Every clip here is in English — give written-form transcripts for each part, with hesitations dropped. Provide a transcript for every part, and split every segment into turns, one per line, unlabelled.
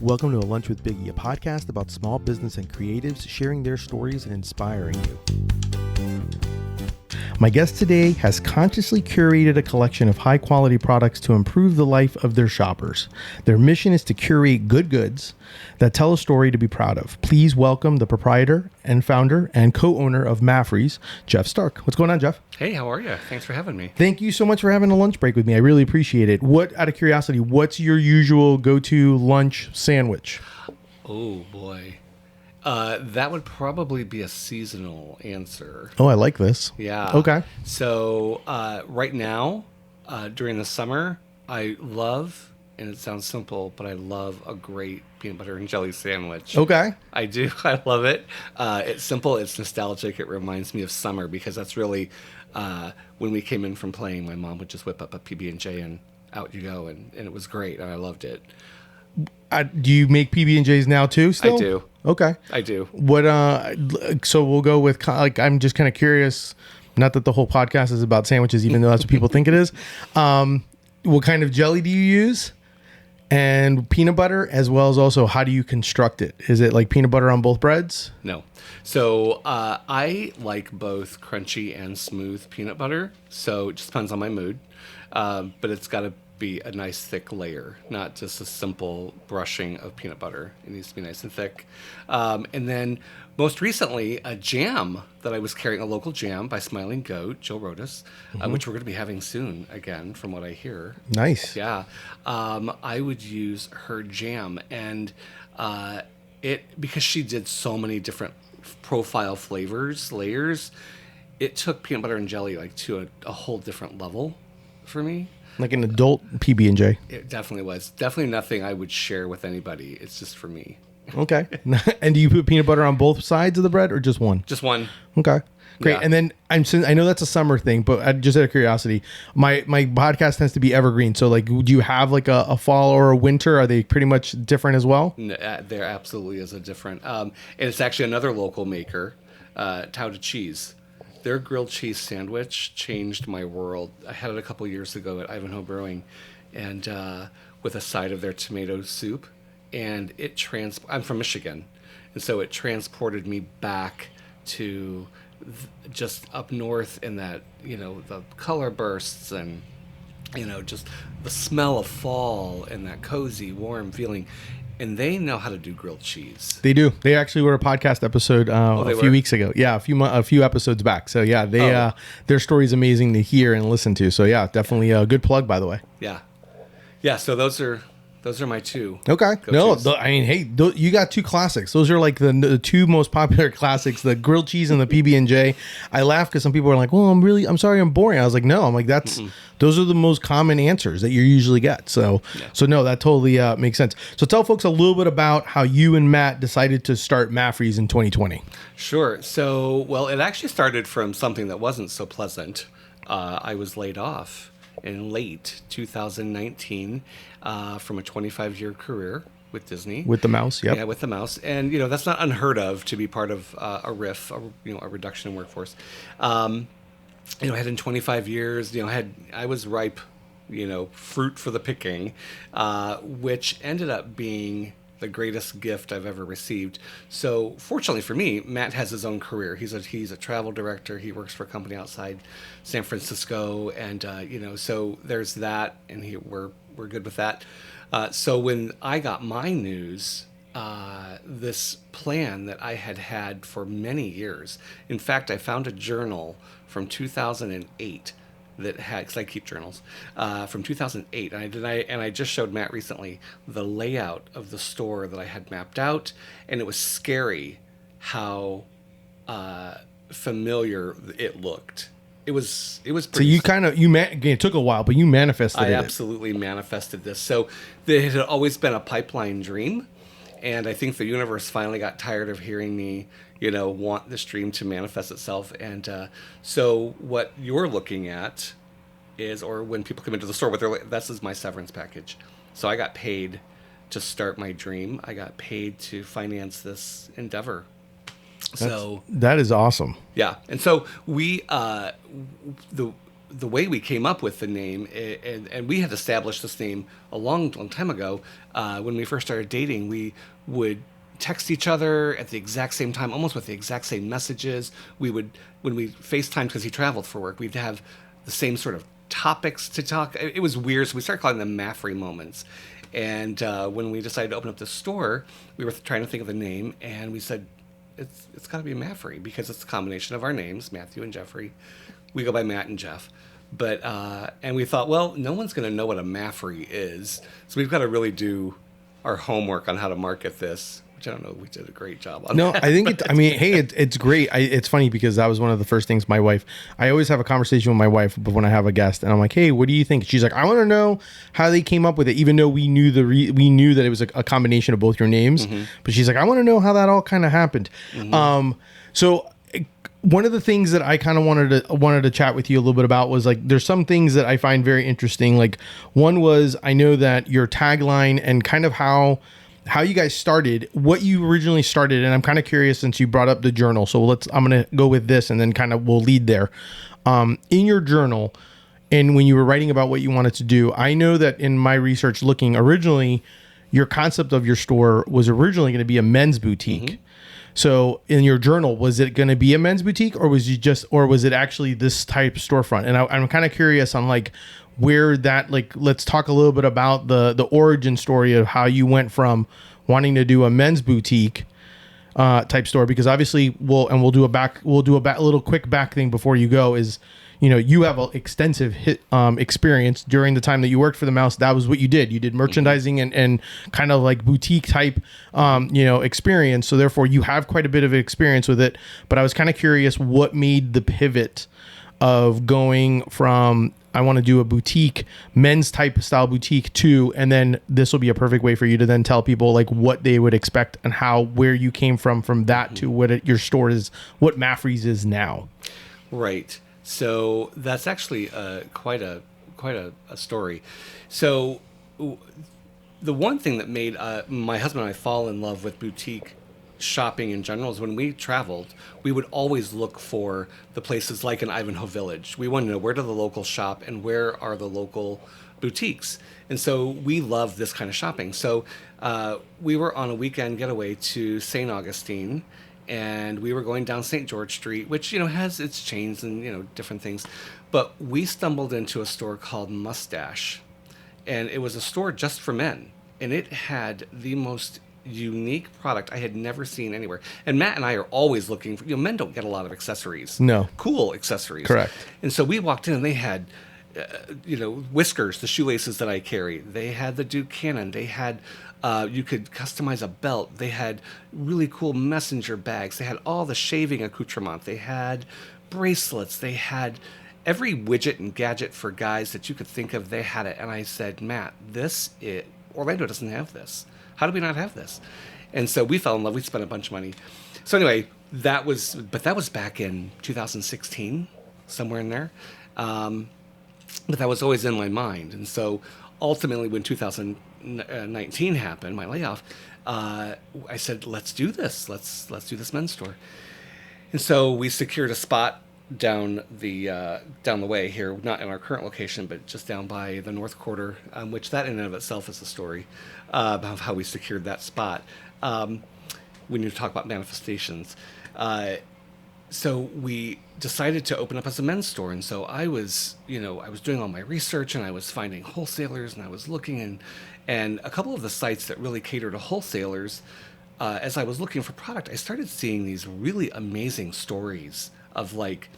Welcome to A Lunch with Biggie, a podcast about small business and creatives sharing their stories and inspiring you. My guest today has consciously curated a collection of high-quality products to improve the life of their shoppers. Their mission is to curate good goods that tell a story to be proud of. Please welcome the proprietor and founder and co-owner of Maffrey's, Jeff Stark. What's going on, Jeff?
Hey, how are you? Thanks for having me.
Thank you so much for having a lunch break with me. I really appreciate it. Out of curiosity, what's your usual go-to lunch sandwich?
Oh, boy. That would probably be a seasonal answer.
Oh, I like this.
Yeah.
Okay.
So right now, during the summer, I love, and it sounds simple, but I love a great peanut butter and jelly sandwich.
Okay.
I do. I love it. It's simple. It's nostalgic. It reminds me of summer because that's really when we came in from playing, my mom would just whip up a PB&J and out you go. And it was great. And I loved it.
Do you make PB&Js now too still?
I do.
Okay.
I do.
What? So we'll go with I'm just kind of curious. Not that the whole podcast is about sandwiches, even though that's what people think it is. What kind of jelly do you use? And peanut butter, as well as also how do you construct it? Is it like peanut butter on both breads?
No. So I like both crunchy and smooth peanut butter. So it just depends on my mood. But it's got to be a nice thick layer, not just a simple brushing of peanut butter. It needs to be nice and thick. And then most recently, a jam that I was carrying, a local jam by Smiling Goat, Jill Rodas, which we're going to be having soon again, from what I hear.
Nice.
Yeah. I would use her jam, and because she did so many different profile flavors, layers, it took peanut butter and jelly like to a whole different level for me.
Like an adult PB&J.
It definitely was. Definitely nothing I would share with anybody. It's just for me.
Okay. And do you put peanut butter on both sides of the bread or just one?
Just one.
Okay. Great.
Yeah.
And then I know that's a summer thing, but just out of curiosity, my podcast tends to be evergreen. So like, do you have like a fall or a winter? Are they pretty much different as well?
There absolutely is a different. And it's actually another local maker, Tau to Cheese. Their grilled cheese sandwich changed my world. I had it a couple years ago at Ivanhoe Brewing, and with a side of their tomato soup, and I'm from Michigan, and so it transported me back to just up north in that, the color bursts and, just the smell of fall and that cozy, warm feeling. And they know how to do grilled cheese. They do.
They actually were a podcast episode a few weeks ago. Yeah, a few episodes back. So yeah, their story is amazing to hear and listen to. So yeah, definitely a good plug, by the way.
Yeah. So those are my two.
Okay. You got two classics. Those are like the two most popular classics: the grilled cheese and the PB&J. I laugh because some people are like, "Well, I'm sorry, I'm boring." I was like, "No, those are the most common answers that you usually get." So no, that totally makes sense. So tell folks a little bit about how you and Matt decided to start Maffrey's in 2020.
Sure. So, it actually started from something that wasn't so pleasant. I was laid off in late 2019 from a 25-year career with Disney.
With the mouse, yep.
Yeah, with the mouse. And, that's not unheard of to be part of a RIF, a reduction in workforce. I had in 25 years, I was ripe, fruit for the picking, which ended up being the greatest gift I've ever received. So fortunately for me, Matt has his own career. He's a travel director. He works for a company outside San Francisco, and so there's that, and we're good with that. So when I got my news, this plan that I had for many years. In fact, I found a journal from 2008 that had, because I keep journals, from 2008. And I just showed Matt recently the layout of the store that I had mapped out, and it was scary how familiar it looked. It was pretty. So
it took a while, but you manifested it.
I absolutely manifested this. So it had always been a pipeline dream, and I think the universe finally got tired of hearing me, want this dream to manifest itself. And so what you're looking at is, or when people come into the store, this is my severance package. So I got paid to start my dream. I got paid to finance this endeavor. That
is awesome.
Yeah. And so the way we came up with the name, and we had established this name a long time ago. When we first started dating, we would text each other at the exact same time, almost with the exact same messages. We would, when we FaceTimed, because he traveled for work, we'd have the same sort of topics to talk. It was weird, so we started calling them Maffrey moments. And when we decided to open up the store, we were trying to think of a name, and we said, it's got to be Maffrey, because it's a combination of our names, Matthew and Jeffrey. We go by Matt and Jeff. But and we thought, well, no one's going to know what a Maffrey is, so we've got to really do our homework on how to market this. Which I don't know, we did a great job on.
No,
that.
I think it's great. It's funny because that was one of the first things I always have a conversation with my wife when I have a guest, and I'm like, hey, what do you think? She's like, I want to know how they came up with it, even though we knew that it was a combination of both your names. Mm-hmm. But she's like, I want to know how that all kind of happened. Mm-hmm. So one of the things that I kind of wanted to chat with you a little bit about was, like, there's some things that I find very interesting. Like, one was, I know that your tagline and kind of how you guys started, what you originally started, and I'm kind of curious since you brought up the journal. So I'm going to go with this, and then kind of we'll lead there. In your journal, and when you were writing about what you wanted to do, I know that in my research looking, originally, your concept of your store was originally going to be a men's boutique. Mm-hmm. So in your journal, was it going to be a men's boutique, or was it actually this type of storefront? And I'm kind of curious on, like, where that, like, let's talk a little bit about the origin story of how you went from wanting to do a men's boutique type store, because obviously we'll do a little quick back thing before you go is, you have an extensive experience during the time that you worked for the Mouse. That was what you did. You did merchandising and kind of like boutique type, experience. So therefore you have quite a bit of experience with it, but I was kind of curious what made the pivot of going from, I want to do a boutique, men's type style boutique too, and then this will be a perfect way for you to then tell people, like, what they would expect and where you came from that to what your store is, what Maffrey's is now.
Right. So that's actually quite a story. So the one thing that made my husband and I fall in love with boutique shopping in general is when we traveled, we would always look for the places like in Ivanhoe Village. We wanted to know, where do the locals shop and where are the local boutiques? And so we love this kind of shopping. So we were on a weekend getaway to St. Augustine, and we were going down St. George Street, which, has its chains and, different things. But we stumbled into a store called Mustache, and it was a store just for men. And it had the most unique product I had never seen anywhere. And Matt and I are always looking for, men don't get a lot of accessories.
No.
Cool accessories.
Correct.
And so we walked in and they had, whiskers, the shoelaces that I carry. They had the Duke Cannon. They had, you could customize a belt. They had really cool messenger bags. They had all the shaving accoutrement. They had bracelets. They had every widget and gadget for guys that you could think of. They had it. And I said, Matt, Orlando doesn't have this. How do we not have this? And so we fell in love. We spent a bunch of money. So anyway, that was back in 2016, somewhere in there. But that was always in my mind. And so ultimately, when 2019 happened, my layoff, I said, let's do this. Let's do this men's store. And so we secured a spot down the way here, not in our current location, but just down by the North Quarter, which that in and of itself is a story about how we secured that spot. We need to talk about manifestations. So we decided to open up as a men's store, and so I was doing all my research, and I was finding wholesalers, and I was looking, and a couple of the sites that really cater to wholesalers. As I was looking for product, I started seeing these really amazing stories of, like,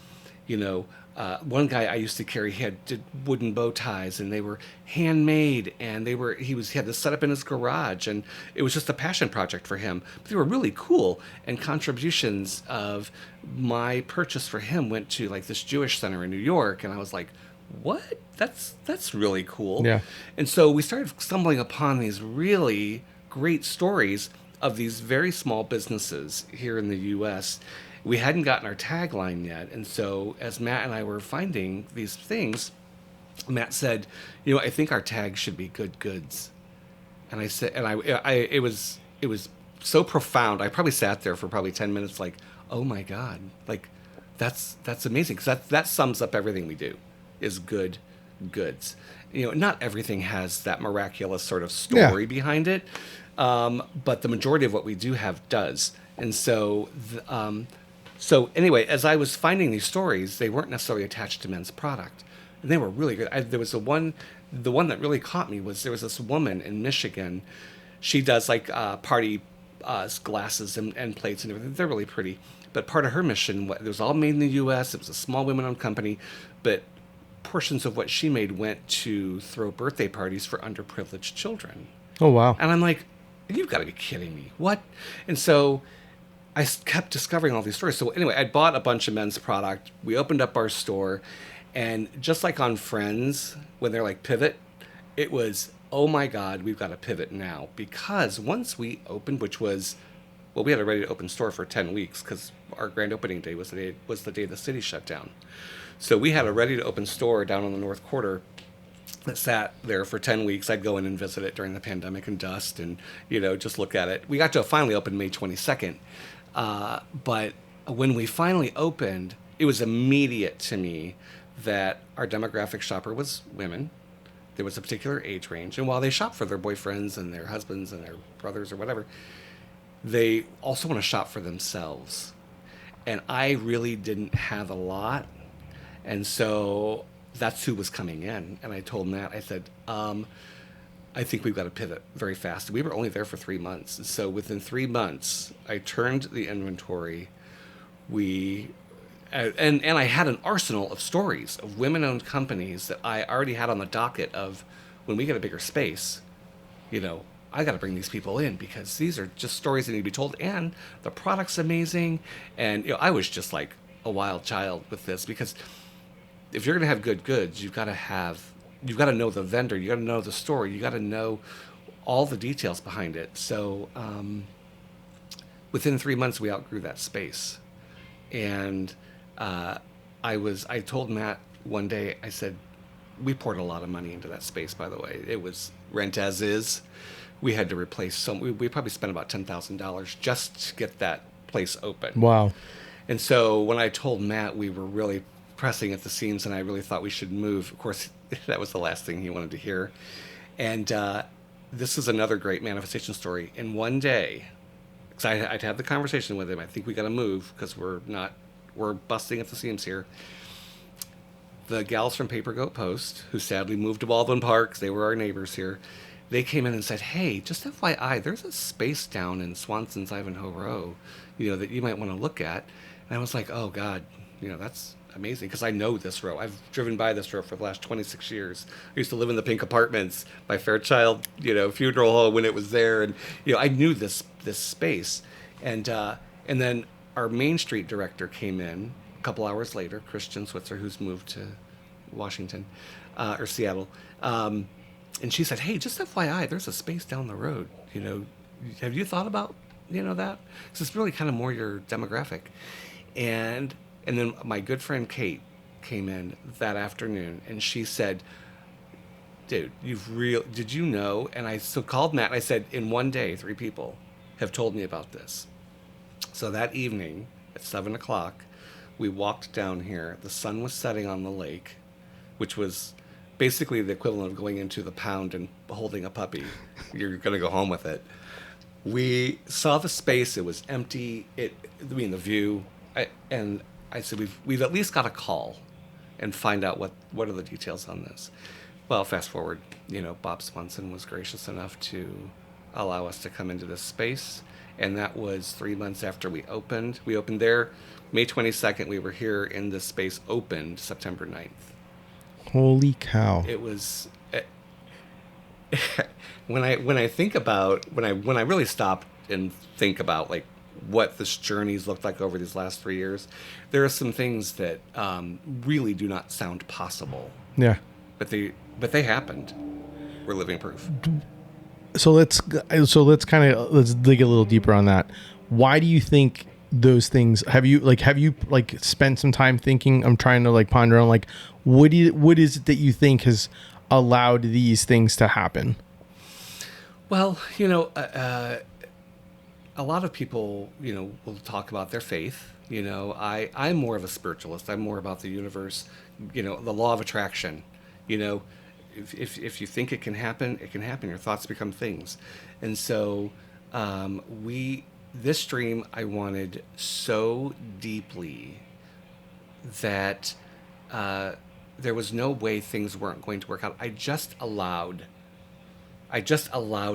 one guy I used to carry, he did wooden bow ties, and they were handmade, and he had this set up in his garage, and it was just a passion project for him. But they were really cool, and contributions of my purchase for him went to, like, this Jewish center in New York, and I was like, what? That's really cool.
Yeah.
And so we started stumbling upon these really great stories of these very small businesses here in the U.S. We hadn't gotten our tagline yet, and so as Matt and I were finding these things, Matt said, I think our tag should be good goods. And I said, and it was so profound. I probably sat there for probably 10 minutes like, oh my God, like, that's amazing, because that sums up everything we do. is good goods. Not everything has that miraculous sort of story behind it, but the majority of what we do have does. And so anyway, as I was finding these stories, they weren't necessarily attached to men's product, and they were really good. There was the one that really caught me was there was this woman in Michigan. She does like party glasses and plates and everything. They're really pretty. But part of her mission, it was all made in the U.S. It was a small women-owned company, but portions of what she made went to throw birthday parties for underprivileged children.
Oh, wow.
And I'm like, you've got to be kidding me. What? And so I kept discovering all these stories. So anyway, I bought a bunch of men's product. We opened up our store. And just like on Friends, when they're like pivot, it was, oh my God, we've got to pivot now. Because once we opened, which was, we had a ready to open store for 10 weeks because our grand opening day was the day the city shut down. So we had a ready to open store down on the North Quarter that sat there for 10 weeks. I'd go in and visit it during the pandemic and dust and, just look at it. We got to finally open May 22nd. But when we finally opened, it was immediate to me that our demographic shopper was women. There was a particular age range. And while they shop for their boyfriends and their husbands and their brothers or whatever, they also want to shop for themselves. And I really didn't have a lot. And so that's who was coming in. And I told Matt, I said, I think we've got to pivot very fast. We were only there for 3 months. And so within 3 months, I turned the inventory. And I had an arsenal of stories of women-owned companies that I already had on the docket of when we get a bigger space, I got to bring these people in because these are just stories that need to be told. And the product's amazing. And, I was just like a wild child with this because if you're going to have good goods, you've got to know the vendor, you got to know the story, you got to know all the details behind it. So within 3 months, we outgrew that space. And I told Matt one day, I said, we poured a lot of money into that space, by the way. It was rent as is. We had to replace we probably spent about $10,000 just to get that place open.
Wow.
And so when I told Matt we were really pressing at the seams and I really thought we should move, of course, that was the last thing he wanted to hear. And this is another great manifestation story. In one day, because I'd had the conversation with him, I think we got to move because we're busting at the seams here. The gals from Paper Goat Post, who sadly moved to Baldwin Park, they were our neighbors here, they came in and said, hey, just FYI, there's a space down in Swanson's Ivanhoe Row, that you might want to look at. And I was like, oh, God, that's amazing because I know this row. I've driven by this row for the last 26 years. I used to live in the Pink Apartments, my Fairchild, funeral home when it was there. And, I knew this space. And then our Main Street director came in a couple hours later, Christian Switzer, who's moved to Washington or Seattle. And she said, hey, just FYI, there's a space down the road. Have you thought about, that? Because it's really kind of more your demographic. And then my good friend Kate came in that afternoon and she said, dude, did you know? And I called Matt and I said, in one day, 3 people have told me about this. So that evening at 7:00, we walked down here. The sun was setting on the lake, which was basically the equivalent of going into the pound and holding a puppy. You're going to go home with it. We saw the space. It was empty. The view. And I said, we've at least got to call and find out what are the details on this. Well, fast forward, Bob Swanson was gracious enough to allow us to come into this space. And that was 3 months after we opened. We opened there May 22nd. We were here in this space, opened September 9th.
Holy cow.
It was when I think about when I really stop and think about like what this journey's looked like over these last 3 years, there are some things that really do not sound possible.
Yeah.
But they happened. We're living proof.
So let's dig a little deeper on that. Why do you think those things have you spent some time thinking? I'm trying to ponder on what is it that you think has allowed these things to happen?
Well, a lot of people, will talk about their faith. I'm more of a spiritualist. I'm more about the universe the law of attraction. If you think it can happen, it can happen. Your thoughts become things. And so this dream I wanted so deeply that there was no way things weren't going to work out. I just allowed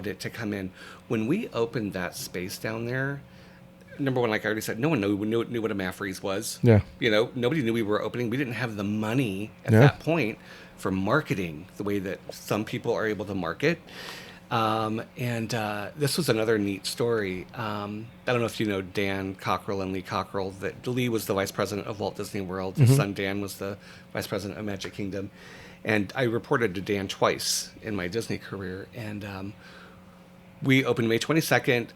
it to come in. When we opened that space down there, number one, like I already said, no one knew what a Maffrey's was.
Yeah.
Nobody knew we were opening. We didn't have the money at that point for marketing the way that some people are able to market. And this was another neat story. I don't know if you know Dan Cockrell and Lee Cockrell. That Lee was the vice president of Walt Disney World. His son Dan was the vice president of Magic Kingdom. And I reported to Dan twice in my Disney career. And we opened May 22nd.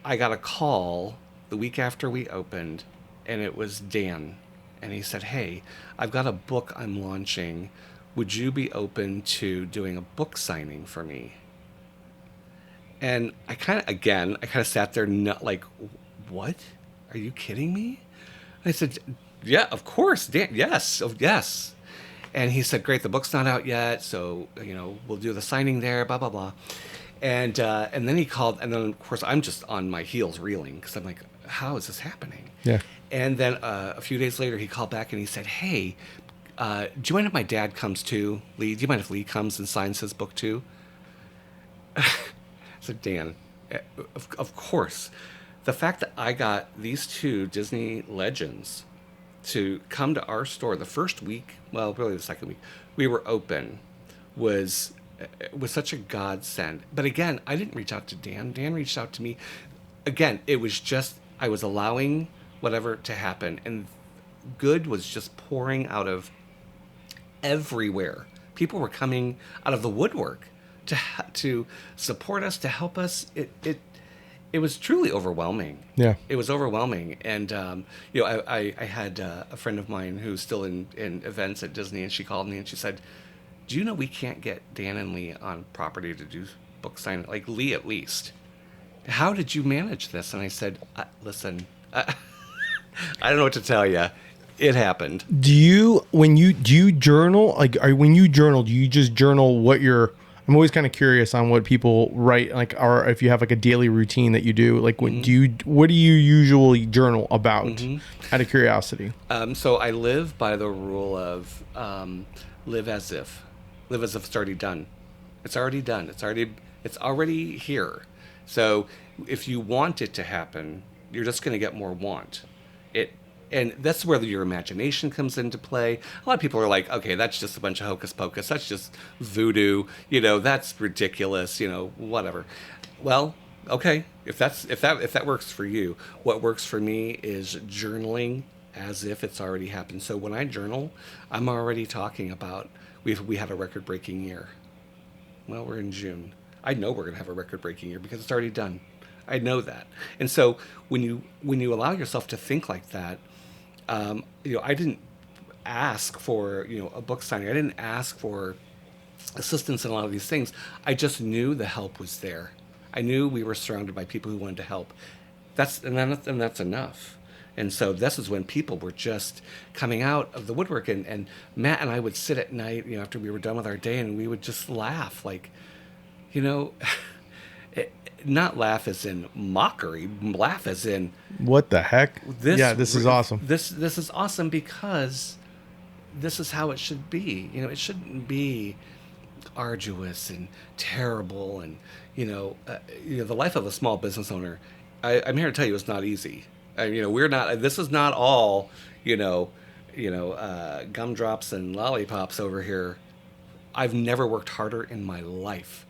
I got a call the week after we opened, and it was Dan. And he said, "Hey, I've got a book I'm launching. Would you be open to doing a book signing for me?" And I kind of sat there like, "What? Are you kidding me?" I said, "Yeah, of course, Dan. Yes, yes." And he said, "Great, the book's not out yet, so we'll do the signing there, blah blah blah." And then he called, and then of course I'm just on my heels reeling because I'm like, "How is this happening?"
Yeah.
And then a few days later, he called back and he said, "Hey, do you mind if my dad comes too, Lee? Do you mind if Lee comes and signs his book too?" I said, "Dan, of course." The fact that I got these two Disney legends to come to our store the first week, well, really the second week, we were open, was such a godsend. But again, I didn't reach out to Dan. Dan reached out to me. Again, it was just, I was allowing whatever to happen, and good was just pouring out of everywhere. People were coming out of the woodwork to support us, to help us. It was truly overwhelming.
Yeah.
It was overwhelming. And, I had a friend of mine who's still in events at Disney, and she called me and she said, "Do you know we can't get Dan and Lee on property to do book signing? Like Lee at least. How did you manage this?" And I said, "Listen, I don't know what to tell you. It happened."
Do you journal? Like, when you journal, do you just journal what you're... I'm always kind of curious on what people write, like, or if you have like a daily routine that you do. Like, what do you usually journal about? Out of curiosity.
So I live by the rule of live as if it's already done. It's already done. It's already here. So if you want it to happen, you're just going to get more want. And that's where your imagination comes into play. A lot of people are like, "Okay, that's just a bunch of hocus pocus. That's just voodoo. That's ridiculous. Whatever." Well, okay, if that works for you, what works for me is journaling as if it's already happened. So when I journal, I'm already talking about we had a record breaking year. Well, we're in June. I know we're gonna have a record breaking year because it's already done. I know that. And so when you allow yourself to think like that. I didn't ask for, a book signing. I didn't ask for assistance in a lot of these things. I just knew the help was there. I knew we were surrounded by people who wanted to help. That's enough. And so this is when people were just coming out of the woodwork, and Matt and I would sit at night, after we were done with our day, and we would just laugh, like, not laugh as in mockery, laugh as in,
what the heck? This is awesome.
This is awesome because this is how it should be. It shouldn't be arduous and terrible, and the life of a small business owner. I'm here to tell you, it's not easy. We're not. This is not all gumdrops and lollipops over here. I've never worked harder in my life.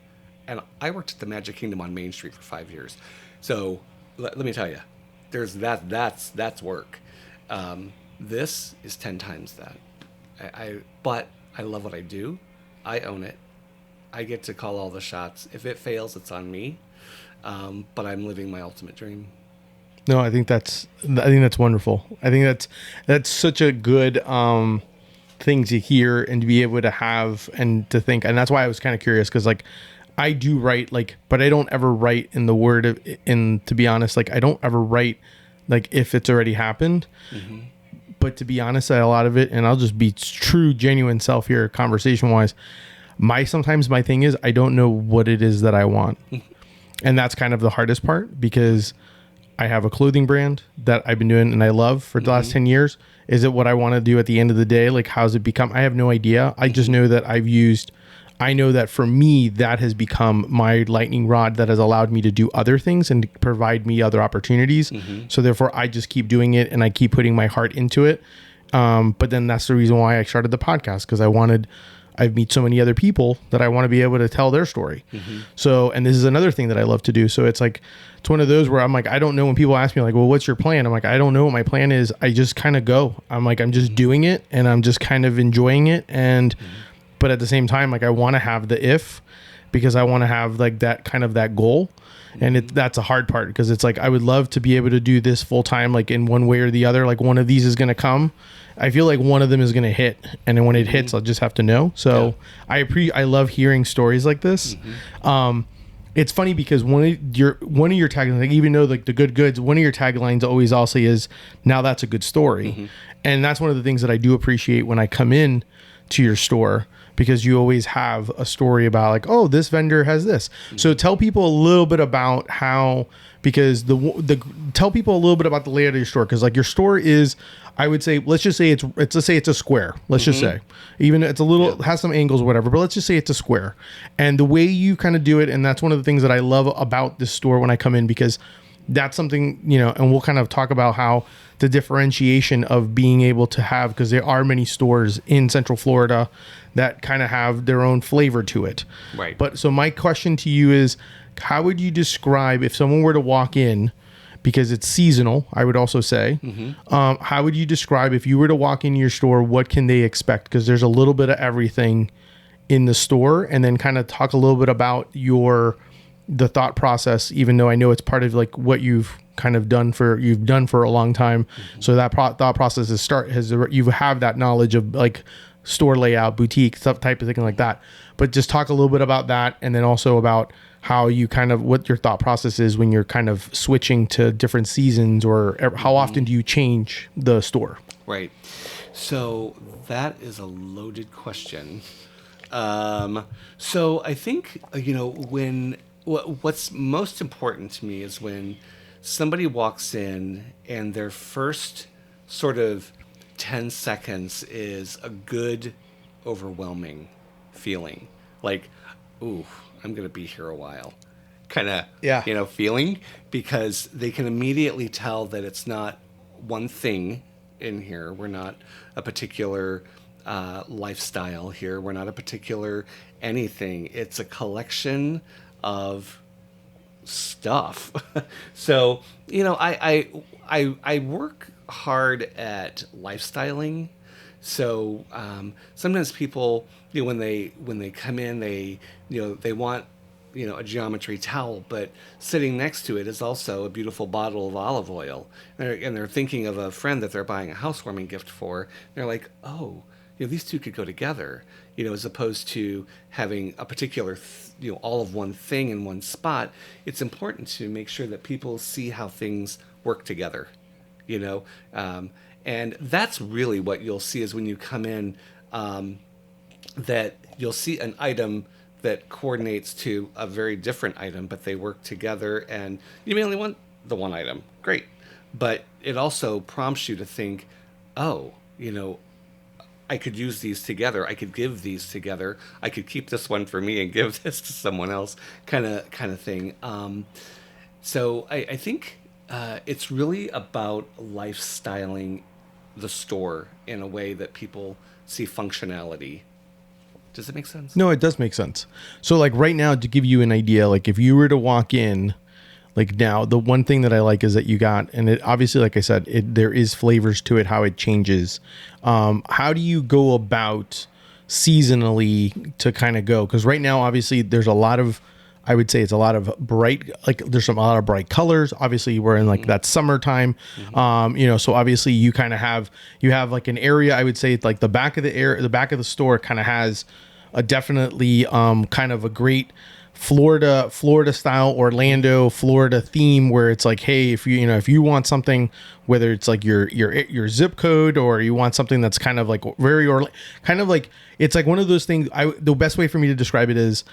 And I worked at the Magic Kingdom on Main Street for 5 years. So let me tell you, that's work. This is 10 times that. But I love what I do. I own it. I get to call all the shots. If it fails, it's on me. But I'm living my ultimate dream.
No, I think that's wonderful. I think that's such a good thing to hear and to be able to have and to think. And that's why I was kind of curious, because like, I do write, like, but I don't ever write in the word to be honest, like, I don't ever write like if it's already happened. But to be honest, a lot of it, and I'll just be true, genuine self here, conversation wise, sometimes my thing is I don't know what it is that I want. And that's kind of the hardest part, because I have a clothing brand that I've been doing and I love for the last 10 years. Is it what I want to do at the end of the day? Like, how's it become? I have no idea. I just know that I know that for me, that has become my lightning rod that has allowed me to do other things and to provide me other opportunities. So therefore I just keep doing it and I keep putting my heart into it. But then that's the reason why I started the podcast, because I've met so many other people that I want to be able to tell their story. So, and this is another thing that I love to do. So it's one of those where I'm like, I don't know, when people ask me like, well, what's your plan? I'm like, I don't know what my plan is. I just kind of go. I'm like, I'm just doing it and I'm just kind of enjoying it. And, but at the same time, like, I want to have the if, because I want to have like that kind of that goal. And that's a hard part, because it's like, I would love to be able to do this full time, like in one way or the other, like one of these is going to come. I feel like one of them is going to hit, and then when it hits, I'll just have to know. So I love hearing stories like this. It's funny because one of your taglines, like, even though like the good goods, one of your taglines always also is, now that's a good story. And that's one of the things that I do appreciate when I come in to your store, because you always have a story about like, oh, this vendor has this. So tell people a little bit about how, because tell people a little bit about the layout of your store, because like your store is, I would say, let's say it's a square. Let's just say, even it's a little, has some angles or whatever, but let's just say it's a square. And the way you kind of do it, and that's one of the things that I love about this store when I come in, because that's something, and we'll kind of talk about how the differentiation of being able to have, because there are many stores in Central Florida that kind of have their own flavor to it.
Right.
But so my question to you is, how would you describe, if someone were to walk in, because it's seasonal, I would also say, how would you describe, if you were to walk into your store, what can they expect? Because there's a little bit of everything in the store, and then kind of talk a little bit about the thought process, even though I know it's part of like what you've kind of done for a long time. So that thought process you have that knowledge of like store layout, boutique stuff, type of thing like that. But just talk a little bit about that, and then also about how you kind of, what your thought process is when you're kind of switching to different seasons, or how often do you change the store?
Right. So that is a loaded question. So I think, what's most important to me is when somebody walks in and their first sort of 10 seconds is a good, overwhelming feeling. Like, ooh, I'm going to be here a while. Kind of, feeling, because they can immediately tell that it's not one thing in here. We're not a particular lifestyle here. We're not a particular anything. It's a collection of stuff. So, I work hard at lifestyling. So sometimes people, when they come in, they want a geometry towel, but sitting next to it is also a beautiful bottle of olive oil, and they're thinking of a friend that they're buying a housewarming gift for. They're like, oh, these two could go together, as opposed to having a particular all of one thing in one spot. It's important to make sure that people see how things work together, and that's really what you'll see is when you come in, that you'll see an item that coordinates to a very different item, but they work together, and you may only want the one item. Great. But it also prompts you to think, oh, I could use these together. I could give these together. I could keep this one for me and give this to someone else, kind of thing. So I think it's really about lifestyling the store in a way that people see functionality. Does it make sense?
No, it does make sense. So like right now, to give you an idea, like if you were to walk in, like now, the one thing that I like is that you got, and it obviously, like I said, there is flavors to it, how it changes. How do you go about seasonally to kind of go? Because right now, obviously, there's a lot of, I would say it's a lot of bright, like there's a lot of bright colors. Obviously, we're in like that summertime, so obviously you kind of have like an area, I would say like the back of the store kind of has a definitely kind of a great Florida style, Orlando, Florida theme, where it's like, hey, if you want something whether it's like your zip code, or you want something that's kind of like very, or kind of like, it's like one of those things. The best way for me to describe it is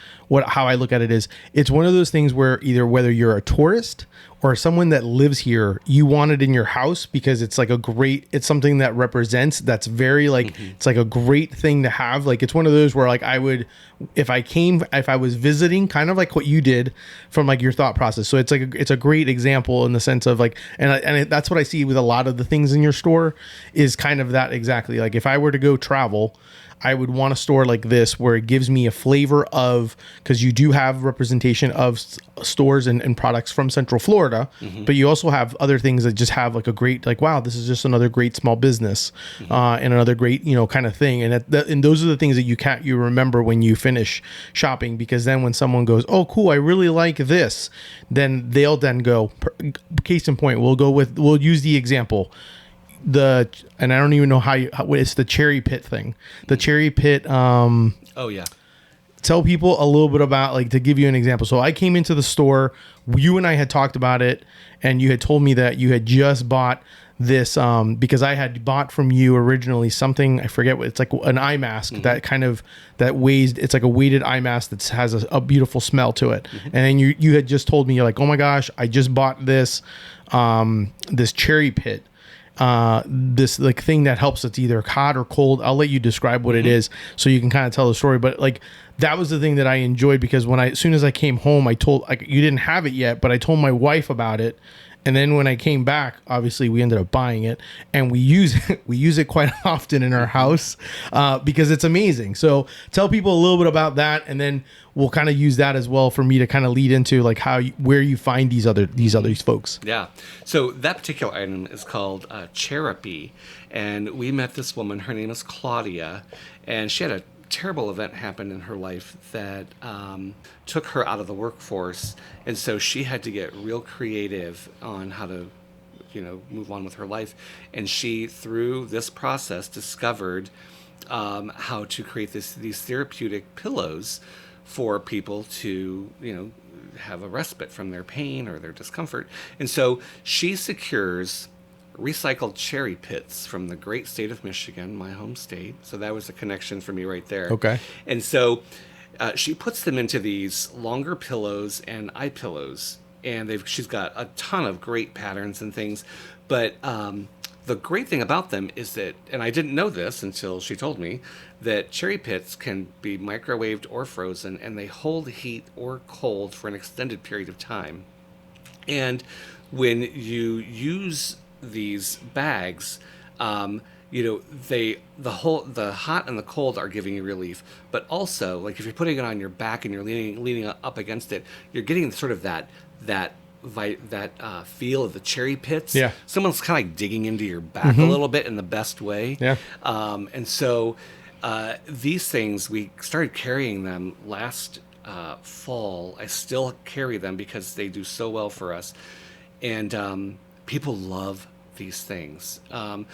how I look at it is, it's one of those things where either whether you're a tourist or someone that lives here, you want it in your house because it's like it's something that represents, that's very like, it's like a great thing to have. Like, it's one of those where like I would, if I was visiting, kind of like what you did from like your thought process. So it's like, it's a great example in the sense of like, that's what I see with a lot of the things in your store is kind of that exactly. Like if I were to go travel, I would want a store like this where it gives me a flavor of, because you do have representation of stores and products from Central Florida, but you also have other things that just have like a great, like, wow, this is just another great small business, and another great, kind of thing. And and those are the things that you remember when you finish shopping, because then when someone goes, oh, cool, I really like this, then they'll then go, case in point, we'll use the example. And I don't even know what it's, the cherry pit thing. The cherry pit. Oh
yeah.
Tell people a little bit about, like, to give you an example. So I came into the store. You and I had talked about it, and you had told me that you had just bought this because I had bought from you originally something, I forget what it's like, an eye mask that weighs. It's like a weighted eye mask that has a beautiful smell to it. And then you had just told me, you're like, oh my gosh, I just bought this this cherry pit. This like thing that helps, it's either hot or cold. I'll let you describe what it is so you can kind of tell the story. But like, that was the thing that I enjoyed, because as soon as I came home, I told, like, you didn't have it yet, but I told my wife about it. And then when I came back, obviously we ended up buying it, and we use it quite often in our house because it's amazing. So tell people a little bit about that, and then we'll kind of use that as well for me to kind of lead into like where you find these other folks.
Yeah. So that particular item is called Cherapy, and we met this woman. Her name is Claudia, and she had a terrible event happened in her life that took her out of the workforce, and so she had to get real creative on how to move on with her life. And she, through this process, discovered how to create these therapeutic pillows for people to have a respite from their pain or their discomfort. And so she secures recycled cherry pits from the great state of Michigan, my home state. So that was a connection for me right there.
Okay.
And so she puts them into these longer pillows and eye pillows, and she's got a ton of great patterns and things. But the great thing about them is that, and I didn't know this until she told me, that cherry pits can be microwaved or frozen, and they hold heat or cold for an extended period of time. And when you use these bags, the hot and the cold are giving you relief, but also, like, if you're putting it on your back and you're leaning up against it, you're getting sort of that feel of the cherry pits.
Yeah,
someone's kind of like digging into your back a little bit in the best way.
Yeah.
And so these things, we started carrying them last fall. I still carry them because they do so well for us, and people love these things. But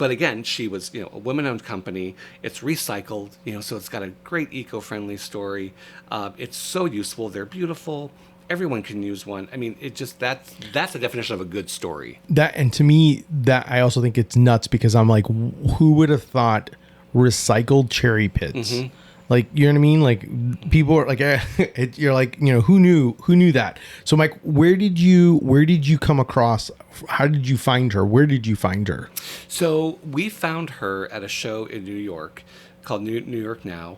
again, she was a women-owned company. It's recycled, so it's got a great eco-friendly story. It's so useful. They're beautiful. Everyone can use one. I mean, it just that's the definition of a good story.
And to me, that I also think it's nuts, because I'm like, who would have thought recycled cherry pits? Like, you know what I mean? Like, people are like, you're like, who knew that? So, Mike, where did you come across? How did you find her? Where did you find her?
So we found her at a show in New York called New York Now.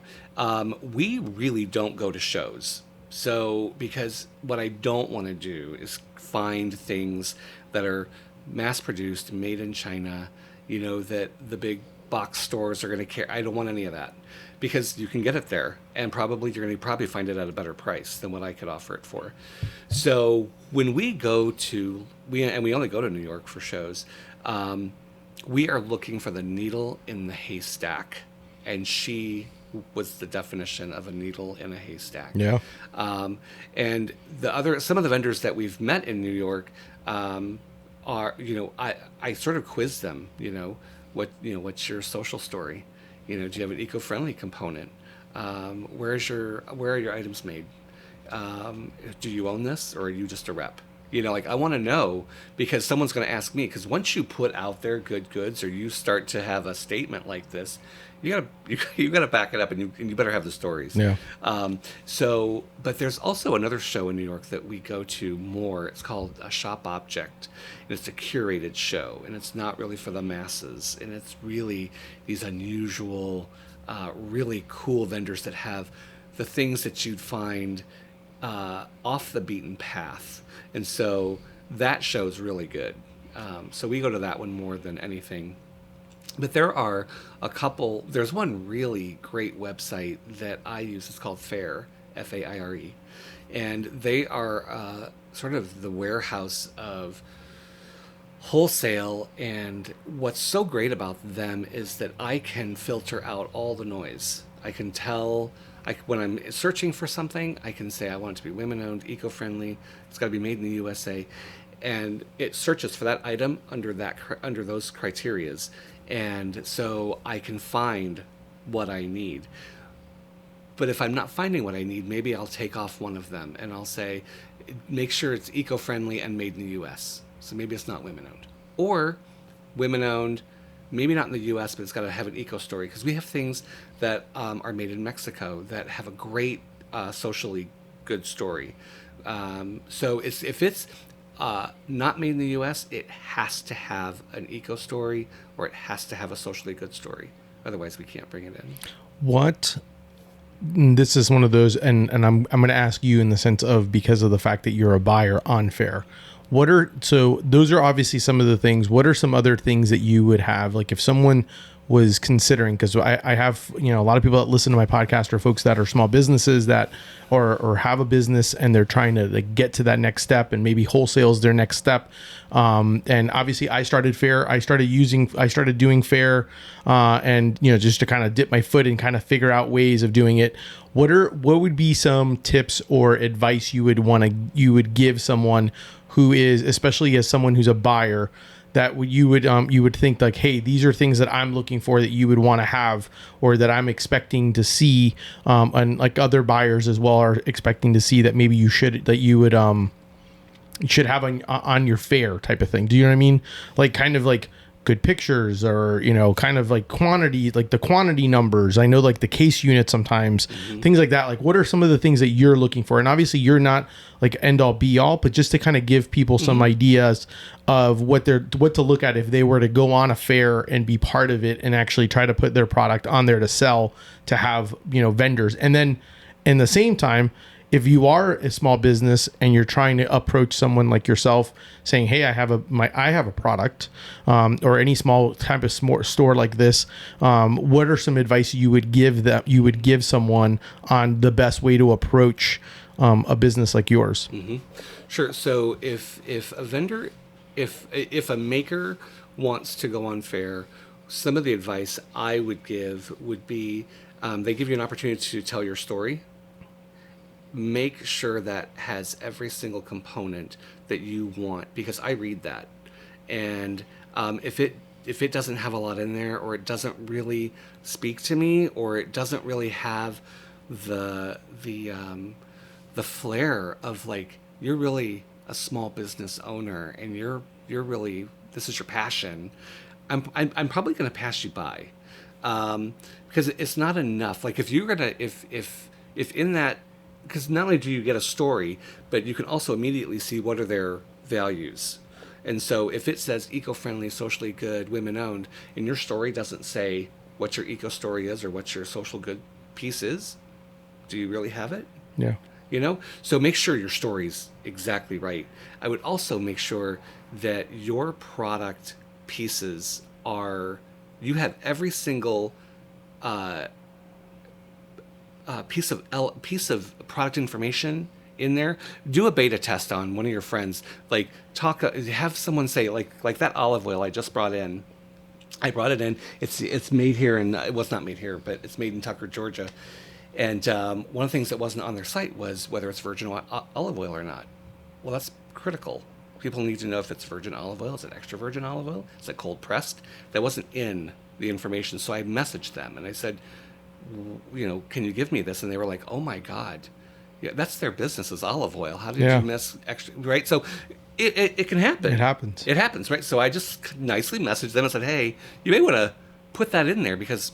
We really don't go to shows. So, because what I don't want to do is find things that are mass produced, made in China, that the big box stores are going to carry. I don't want any of that, because you can get it there, and you're going to find it at a better price than what I could offer it for. So when we only go to New York for shows, we are looking for the needle in the haystack, and she was the definition of a needle in a haystack.
Yeah.
And some of the vendors that we've met in New York are, I sort of quiz them, what's your social story? Do you have an eco-friendly component? Where are your items made? Do you own this, or are you just a rep? Like I want to know because someone's going to ask me. Because once you put out there good goods, or you start to have a statement like this, you gotta back it up, and you better have the stories.
Yeah.
But there's also another show in New York that we go to more. It's called a Shop Object, and it's a curated show, and it's not really for the masses, and it's really these unusual, really cool vendors that have the things that you'd find off the beaten path. And so that show's really good. So we go to that one more than anything. But there are there's one really great website that I use. It's called Fair, Faire. And they are sort of the warehouse of wholesale. And what's so great about them is that I can filter out all the noise. I can tell... when I'm searching for something, I can say I want it to be women-owned, eco-friendly. It's got to be made in the USA, and it searches for that item under those criterias, and so I can find what I need. But if I'm not finding what I need, maybe I'll take off one of them, and I'll say, make sure it's eco-friendly and made in the U.S. So maybe it's not women-owned, or women-owned. Maybe not in the U.S., but it's got to have an eco story, because we have things that are made in Mexico that have a great socially good story. So if it's not made in the U.S., it has to have an eco story, or it has to have a socially good story. Otherwise, we can't bring it in.
This is one of those, and I'm going to ask you in the sense of, because of the fact that you're a buyer on Fair. So those are obviously some of the things. What are some other things that you would have? Like if someone was considering, because I have, a lot of people that listen to my podcast are folks that are small businesses that, or have a business, and they're trying to get to that next step, and maybe wholesale is their next step. And obviously I started Fair. I started doing Fair, and, just to kind of dip my foot and kind of figure out ways of doing it. What would be some tips or advice you would give someone who is, especially as someone who's a buyer, that you would think like, hey, these are things that I'm looking for that you would want to have, or that I'm expecting to see, and like other buyers as well are expecting to see, that maybe you should have on your Fair type of thing. Do you know what I mean? Like kind of like good pictures, or kind of like quantity, like the quantity numbers. I know like the case unit sometimes, things like that. Like what are some of the things that you're looking for? And obviously you're not like end all be all, but just to kind of give people some ideas of what to look at if they were to go on a fair and be part of it, and actually try to put their product on there to sell, to have vendors. And then in the same time, if you are a small business and you're trying to approach someone like yourself saying, hey, I have a product, or any small type of store like this, what are some advice you would give someone on the best way to approach a business like yours?
Sure. So if a vendor, if a maker wants to go on Fair, some of the advice I would give would be, they give you an opportunity to tell your story. Make sure that has every single component that you want, because I read that, and if it doesn't have a lot in there, or it doesn't really speak to me, or it doesn't really have the flair of like, you're really a small business owner, and you're really, this is your passion, I'm probably going to pass you by, because it's not enough. Like if you're gonna if in that, because not only do you get a story, but you can also immediately see what are their values. And so if it says eco-friendly, socially good, women-owned, and your story doesn't say what your eco story is or what your social good piece is, do you really have it?
Yeah.
So make sure your story's exactly right. I would also make sure that your product pieces you have every single piece of product information in there. Do a beta test on one of your friends. Like have someone say like that olive oil I just brought in. I brought it in. It's made here, and it was not made here, but it's made in Tucker, Georgia. And one of the things that wasn't on their site was whether it's virgin olive oil or not. Well, that's critical. People need to know if it's virgin olive oil. Is it extra virgin olive oil? Is it cold pressed? That wasn't in the information. So I messaged them and I said, can you give me this? And they were like, oh my God, Yeah, that's their business is olive oil. How did
Yeah.
you miss extra? Right. So it can happen.
It happens.
It happens. Right. So I just nicely messaged them and said, hey, you may want to put that in there because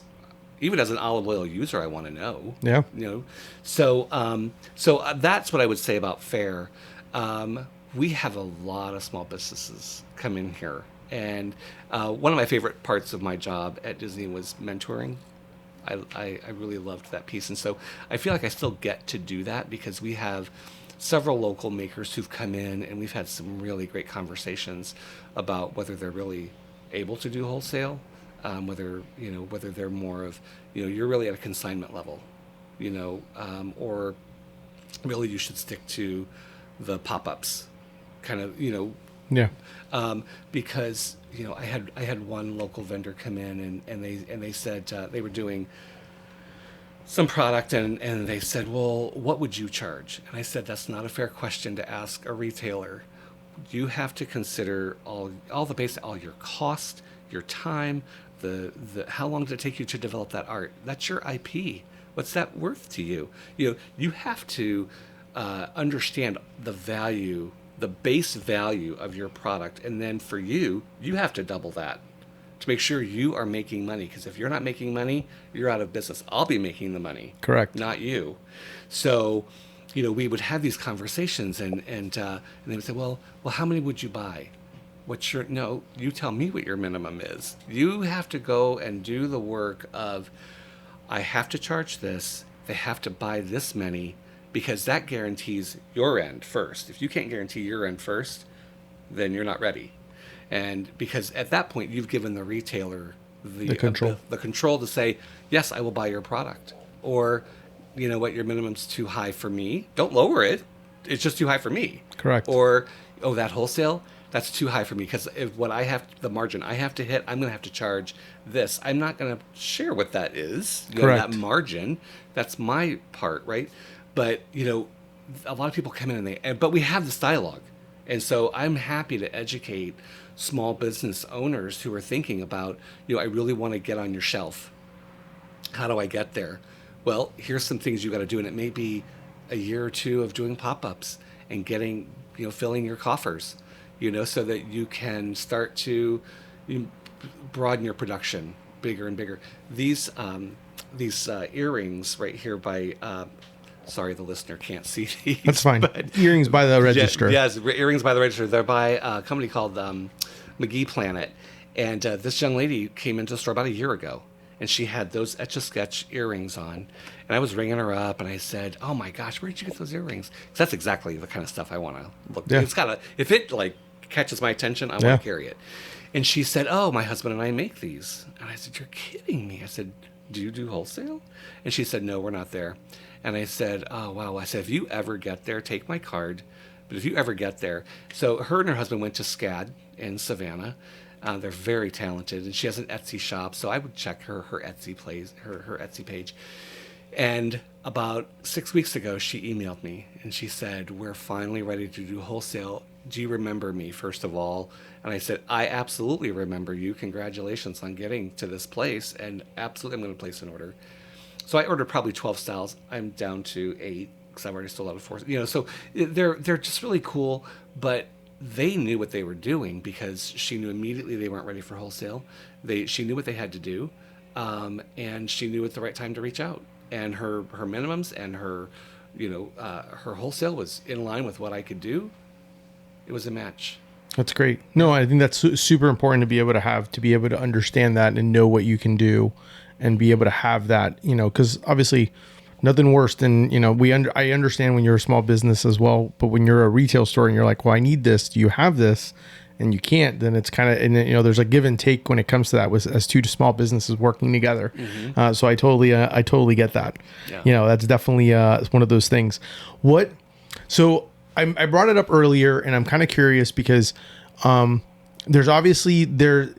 even as an olive oil user, I want to know.
Yeah.
You know. So that's what I would say about FAIR. We have a lot of small businesses come in here. And one of my favorite parts of my job at Disney was mentoring. I really loved that piece. And so I feel like I still get to do that because we have several local makers who've come in and we've had some really great conversations about whether they're really able to do wholesale, whether they're more of, you're really at a consignment level, or really you should stick to the pop-ups kind of,
Yeah.
because I had one local vendor come in and they said they were doing some product and they said, well, what would you charge? And I said, that's not a fair question to ask a retailer. You have to consider all your cost, your time, the how long did it take you to develop that art? That's your IP. What's that worth to you? You have to understand the value, the base value of your product, and then for you have to double that to make sure you are making money. Because if you're not making money, you're out of business. I'll be making the money,
Correct.
not you. So, we would have these conversations, and they would say, well, how many would you buy? No, you tell me what your minimum is. You have to go and do the work of, I have to charge this. They have to buy this many. Because that guarantees your end first. If you can't guarantee your end first, then you're not ready. And because at that point, you've given the retailer the control to say, yes, I will buy your product. Or, you know what, your minimum's too high for me. Don't lower it. It's just too high for me.
Correct.
Or, that wholesale, that's too high for me. Because if the margin I have to hit, I'm going to have to charge this. I'm not going to share what that is.
Correct.
That margin, that's my part, right? But, a lot of people come in but we have this dialogue. And so I'm happy to educate small business owners who are thinking about, I really want to get on your shelf. How do I get there? Well, here's some things you got to do. And it may be a year or two of doing pop-ups and getting, filling your coffers, so that you can start to broaden your production bigger and bigger. These earrings right here by, sorry, the listener can't see these.
That's fine. But earrings by the register.
Yes, earrings by the register. They're by a company called McGee Planet. And this young lady came into the store about a year ago, and she had those Etch-a-Sketch earrings on. And I was ringing her up, and I said, oh, my gosh, where did you get those earrings? Because that's exactly the kind of stuff I want to look at. It's if it, catches my attention, I want to carry it. And she said, oh, my husband and I make these. And I said, you're kidding me. I said, do you do wholesale? And she said, no, we're not there. And I said, oh, wow. I said, if you ever get there, take my card. But if you ever get there. So her and her husband went to SCAD in Savannah. They're very talented. And she has an Etsy shop. So I would check her Etsy her Etsy page. And about 6 weeks ago, she emailed me. And she said, we're finally ready to do wholesale. Do you remember me, first of all? And I said, I absolutely remember you. Congratulations on getting to this place. And absolutely, I'm going to place an order. So I ordered probably 12 styles. I'm down to 8 because I've already sold out of 4. So they're just really cool. But they knew what they were doing because she knew immediately they weren't ready for wholesale. She knew what they had to do, and she knew at the right time to reach out. And her minimums and her wholesale was in line with what I could do. It was a match.
That's great. No, I think that's super important to be able to understand that and know what you can do and be able to have that, because obviously nothing worse than, I understand when you're a small business as well, but when you're a retail store and you're like, well, I need this, do you have this? And you can't, then it's kind of, and there's a give and take when it comes to that as two small businesses working together. Mm-hmm. So I totally get that. Yeah. That's definitely one of those things. So I brought it up earlier, and I'm kind of curious because there's obviously there's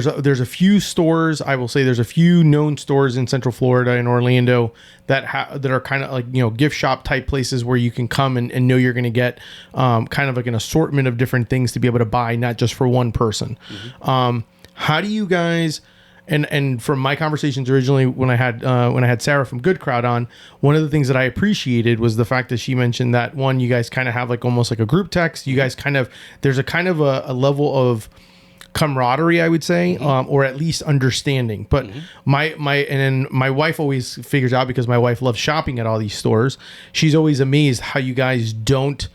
a few stores. I will say there's a few known stores in Central Florida and Orlando that are kind of like gift shop type places where you can come and know you're going to get kind of like an assortment of different things to be able to buy, not just for one person. Mm-hmm. How do you guys? and from my conversations originally when I had Sarah from Good Crowd on, one of the things that I appreciated was the fact that she mentioned that one, you guys kind of have like almost like a group text. You guys kind of, there's a kind of a level of camaraderie, I would say, or at least understanding. But my wife always figures out, because my wife loves shopping at all these stores. She's always amazed how you guys don't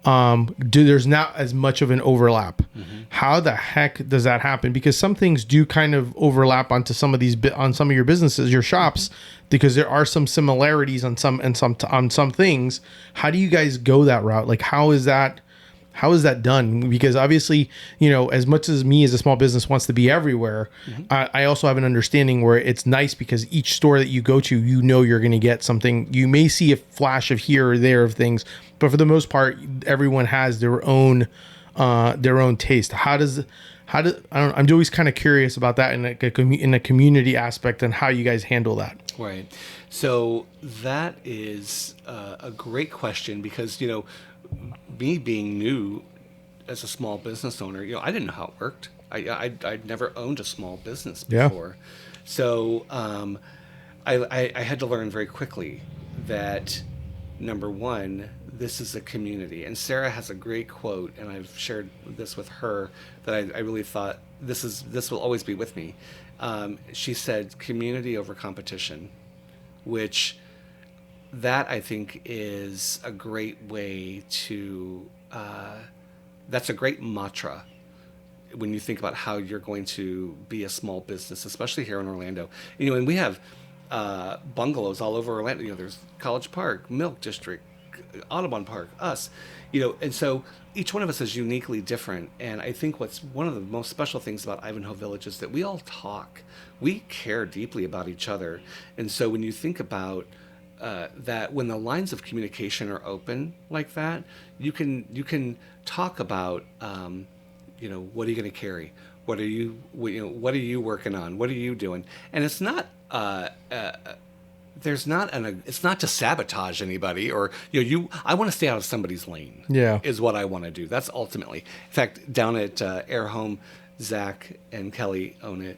there's not as much of an overlap. How the heck does that happen? Because some things do kind of overlap onto some of these on some of your businesses, your shops, because there are some similarities on some things. How do you guys go that route? Like, how is that done? Because obviously, as much as me as a small business wants to be everywhere, I also have an understanding where it's nice because each store that you go to, you're going to get something. You may see a flash of here or there of things, but for the most part, everyone has their own taste. I'm always kind of curious about that in a community aspect and how you guys handle that.
Right. So that is a great question, because, me being new as a small business owner, I didn't know how it worked. I'd never owned a small business before. Yeah. So I had to learn very quickly that, number one, this is a community. And Sarah has a great quote, and I've shared this with her, that I really thought this will always be with me. She said, community over competition, which that I think is a great way to, that's a great mantra when you think about how you're going to be a small business, especially here in Orlando. And we have bungalows all over Orlando. There's College Park, Milk District, Audubon Park, us, and so each one of us is uniquely different. And I think what's one of the most special things about Ivanhoe Village is that we all talk. We care deeply about each other. And so when you think about that, when the lines of communication are open like that, you can talk about, what are you going to carry? What are you working on? What are you doing? And it's not, it's not to sabotage anybody, or, I want to stay out of somebody's lane.
Yeah.
Is what I want to do. That's ultimately, in fact, down at Air Home, Zach and Kelly own it.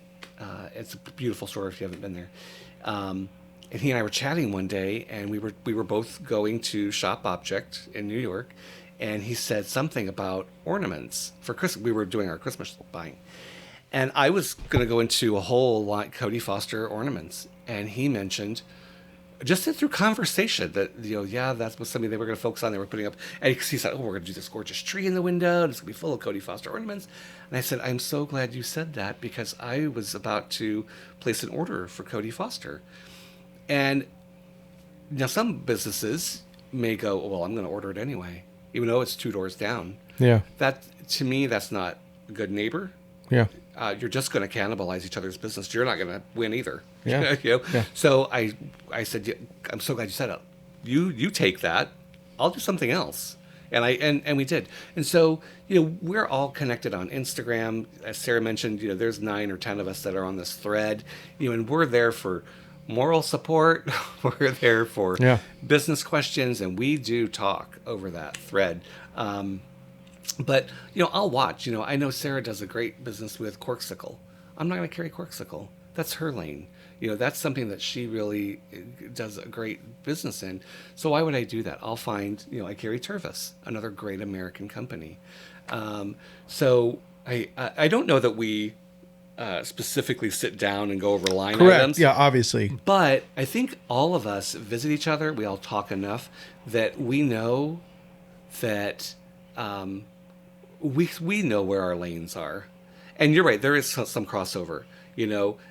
It's a beautiful store if you haven't been there. And he and I were chatting one day, and we were both going to Shop Object in New York, and he said something about ornaments for Christmas. We were doing our Christmas buying, and I was going to go into a whole lot Cody Foster ornaments, and he mentioned, just through conversation, that that was something they were going to focus on. They were putting up, and he said, we're going to do this gorgeous tree in the window, and it's going to be full of Cody Foster ornaments. And I said, I'm so glad you said that, because I was about to place an order for Cody Foster. And now some businesses may go, well, I'm going to order it anyway, even though it's 2 doors down.
Yeah.
That, to me, that's not a good neighbor.
Yeah.
You're just going to cannibalize each other's business. You're not going to win either.
Yeah.
Yeah. So I said, I'm so glad you said it. You take that. I'll do something else. And we did. And so, we're all connected on Instagram. As Sarah mentioned, there's 9 or 10 of us that are on this thread, and we're there for moral support. We're there for business questions, and we do talk over that thread. But, I'll watch. I know Sarah does a great business with Corksicle. I'm not going to carry Corksicle. That's her lane. That's something that she really does a great business in. So why would I do that? I'll find, I carry Tervis, another great American company. So I don't know that we specifically sit down and go over line items.
Yeah, obviously.
But I think all of us visit each other. We all talk enough that we know that we know where our lanes are. And you're right, there is some crossover,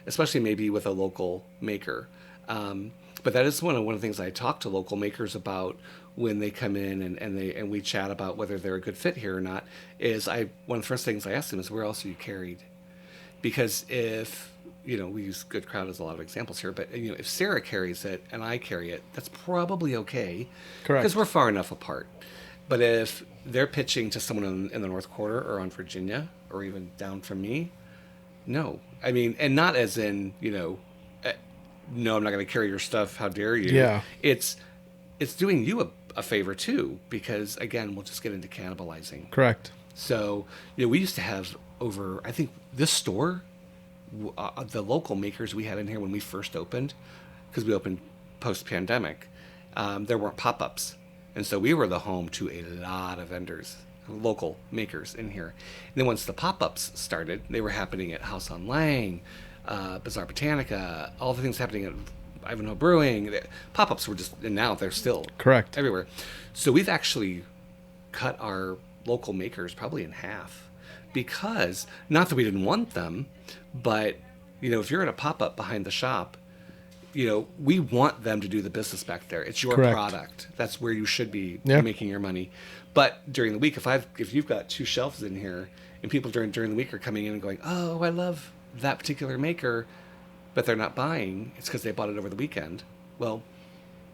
especially maybe with a local maker. But that is one of the things I talk to local makers about when they come in and we chat about whether they're a good fit here or not. One of the first things I ask them is, where else are you carried? Because if, we use Good Crowd as a lot of examples here, but if Sarah carries it and I carry it, that's probably okay.
Correct.
Because we're far enough apart. But if they're pitching to someone in the North Quarter or on Virginia or even down from me, no. I mean, and not as in, no, I'm not going to carry your stuff. How dare you?
Yeah.
It's doing you a favor too, because again, we'll just get into cannibalizing.
Correct.
So, we used to have over, I think this store the local makers we had in here when we first opened, because we opened post-pandemic, there weren't pop-ups. And so we were the home to a lot of vendors, local makers in here. And then once the pop-ups started, they were happening at House on Lang, Bazaar Botanica, all the things happening at Ivanhoe Brewing. Pop-ups were just, and now they're still
Correct.
everywhere. So we've actually cut our local makers probably in half, because, not that we didn't want them, but, if you're at a pop-up behind the shop, we want them to do the business back there. It's your
Correct.
product. That's where you should be
Yeah.
making your money. But during the week, if you've got 2 shelves in here, and people during the week are coming in and going, oh, I love that particular maker, but they're not buying, it's because they bought it over the weekend. Well,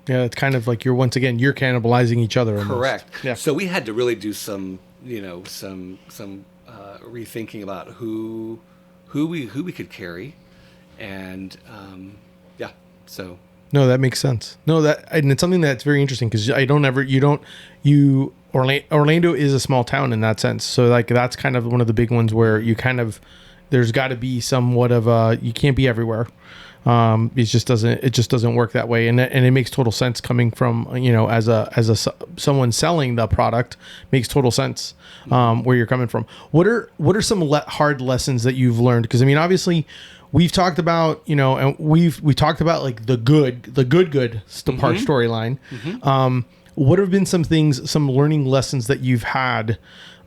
Yeah, it's kind of like you're cannibalizing each other. Almost.
correct.
Yeah.
So we had to really do some rethinking about who we could carry, and yeah. So
No, that makes sense. No, and it's something that's very interesting because Orlando is a small town in that sense. So like that's kind of one of the big ones where you kind of, there's got to be somewhat of you can't be everywhere. It just doesn't work that way. And it makes total sense coming from, as someone selling the product, makes total sense, where you're coming from. What are some hard lessons that you've learned? Cause I mean, obviously we've talked about, and we talked about like the good part storyline. What have been some learning lessons that you've had,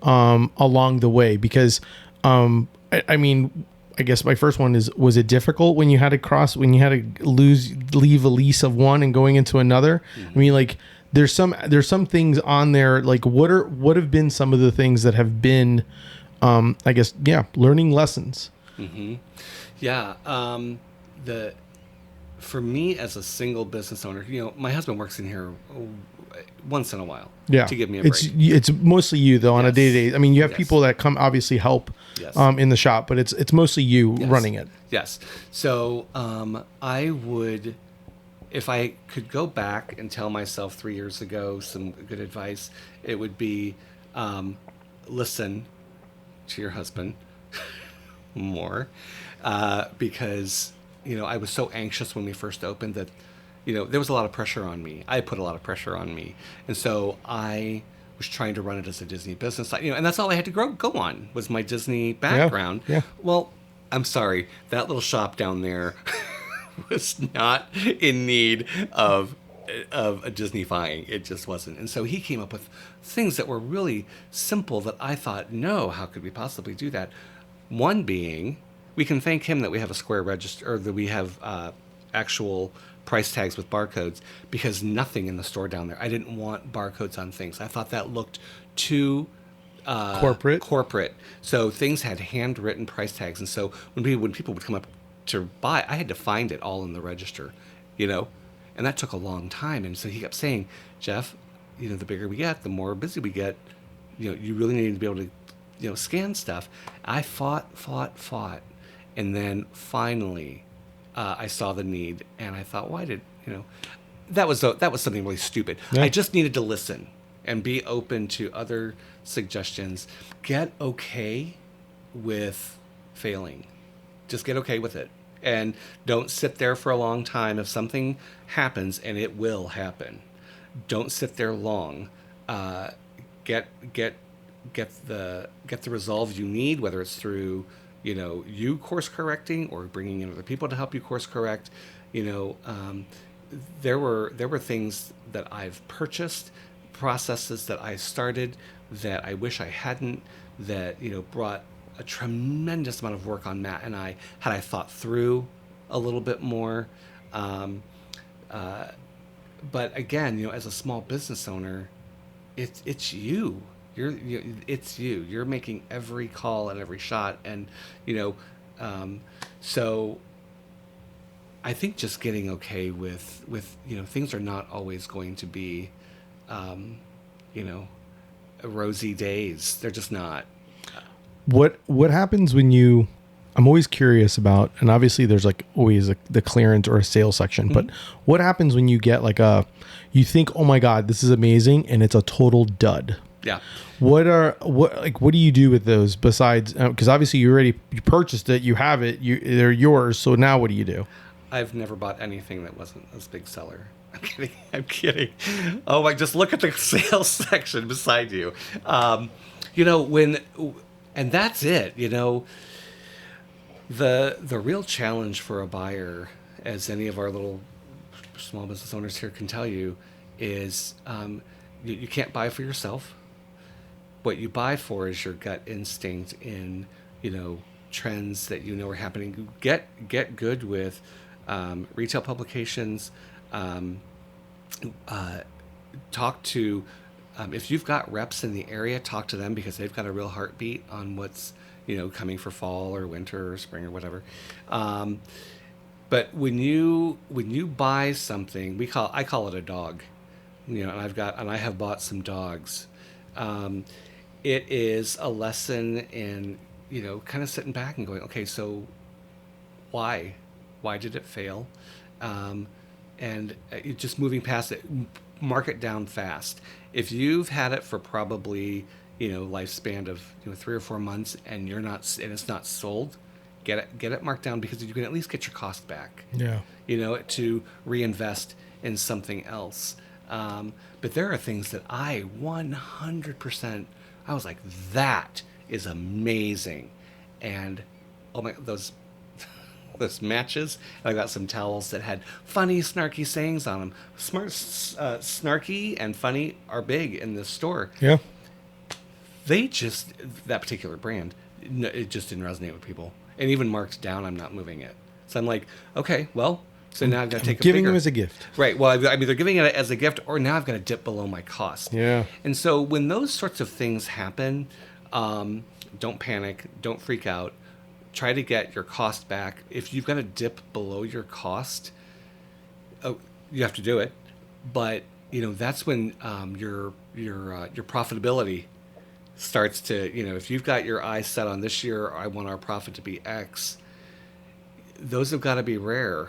along the way? Because, I mean, I guess my first one was it difficult when you had to leave a lease of one and going into another? I mean, like there's some things on there, like what have been some of the things that have been, I guess, learning lessons.
Yeah. For me as a single business owner, my husband works in here once in a while to give me a break.
It's mostly you though on a day-to-day. I mean, you have
Yes.
people that come obviously help
Yes.
in the shop, but it's mostly you running it.
Yes. So I would, if I could go back and tell myself 3 years ago some good advice, it would be listen to your husband more, because I was so anxious when we first opened that there was a lot of pressure on me. I put a lot of pressure on me, and so I was trying to run it as a Disney business, and that's all I had to go on was my Disney background.
Yeah.
Well, I'm sorry, that little shop down there was not in need of a Disney-fying. It just wasn't. And so he came up with things that were really simple that I thought, no, how could we possibly do that? One being, we can thank him that we have a square register, or that we have actual price tags with barcodes, because nothing in the store down there. I didn't want barcodes on things. I thought that looked too corporate. So things had handwritten price tags, and so when people would come up to buy, I had to find it all in the register, and that took a long time. And so he kept saying, Jeff, the bigger we get, the more busy we get, you really need to be able to scan stuff. I fought, and then finally I saw the need, and I thought, why did that was something really stupid.
Yeah.
I just needed to listen and be open to other suggestions. Get okay with failing. Just get okay with it, and don't sit there for a long time. If something happens, and it will happen, don't sit there long. Get the resolve you need, whether it's through you course correcting or bringing in other people to help you course correct. There were things that I've purchased, processes that I started that I wish I hadn't, that brought a tremendous amount of work on Matt and I, had I thought through a little bit more. But again, as a small business owner, it's you. It's you. You're making every call and every shot, and so I think just getting okay with things are not always going to be, rosy days. They're just not.
What happens when you? I'm always curious about, and obviously there's like always the clearance or a sales section, but what happens when you get like you think, oh my God, this is amazing, and it's a total dud?
Yeah.
What do you do with those besides, because obviously you purchased it, you have it, they're yours. So now what do you do?
I've never bought anything that wasn't a big seller. I'm kidding. I'm kidding. Oh my! Just look at the sales section beside you. You know when, and that's it. You know, the real challenge for a buyer, as any of our little small business owners here can tell you, is you can't buy for yourself. What you buy for is your gut instinct in, you know, trends that you know are happening. Get good with retail publications. Um, Talk to if you've got reps in the area, talk to them because they've got a real heartbeat on what's, you know, coming for fall or winter or spring or whatever. But when you buy something, I call it a dog, you know, and I have bought some dogs. It is a lesson in, you know, kind of sitting back and going, okay, so why did it fail? And just moving past it, mark it down fast. If you've had it for probably, you know, lifespan of, you know, 3 or 4 months and it's not sold, get it marked down because you can at least get your cost back.
Yeah.
You know, to reinvest in something else. But there are things that I 100%, I was like, that is amazing. And oh my, those matches. I got some towels that had funny, snarky sayings on them. Snarky and funny are big in this store.
Yeah.
That particular brand, it just didn't resonate with people. And even marked down, I'm not moving it. So I'm like, okay, well, so now I've got to take
giving them as a gift.
Right. Well, I'm either giving it as a gift or now I've got to dip below my cost.
Yeah.
And so when those sorts of things happen, don't panic, don't freak out. Try to get your cost back. If you've got to dip below your cost, you have to do it. But you know that's when your profitability starts to, you know, if you've got your eyes set on this year, I want our profit to be X. Those have got to be rare,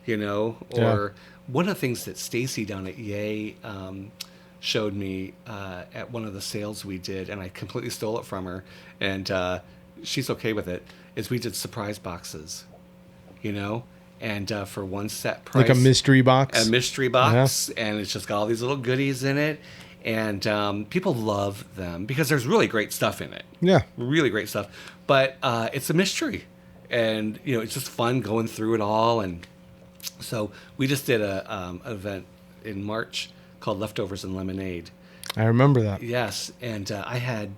you know. Or one of the things that Stacy down at Yay showed me at one of the sales we did, and I completely stole it from her, and she's okay with it. Is we did surprise boxes, you know, and for one set price,
like a mystery box,
and it's just got all these little goodies in it, and people love them because there's really great stuff in it.
Yeah,
really great stuff, but it's a mystery, and you know it's just fun going through it all. And so we just did an event in March called Leftovers and Lemonade.
I remember that.
Yes, and I had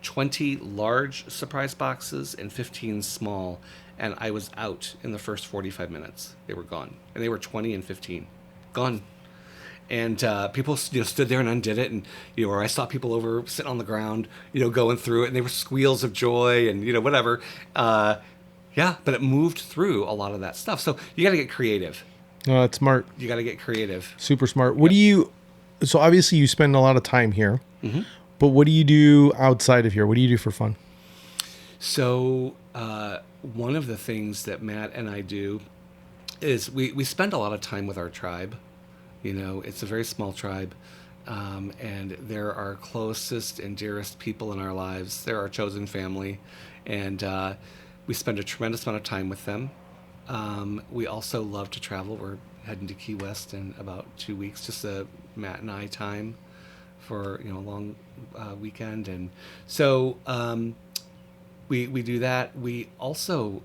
20 large surprise boxes and 15 small, and I was out in the first 45 minutes. They were gone, and they were 20 and 15, gone. And people, you know, stood there and undid it, and you know, or I saw people over sitting on the ground, you know, going through it, and they were squeals of joy, and you know, whatever. Yeah, but it moved through a lot of that stuff. So you got to get creative.
No, that's smart.
You got to get creative.
Super smart. What do you? So obviously you spend a lot of time here. Mm-hmm. But what do you do outside of here? What do you do for fun?
So one of the things that Matt and I do is we spend a lot of time with our tribe. You know, it's a very small tribe, and they're our closest and dearest people in our lives. They're our chosen family, and we spend a tremendous amount of time with them. We also love to travel. We're heading to Key West in about 2 weeks, just a Matt and I time for, you know, a long weekend. And so we do that. We also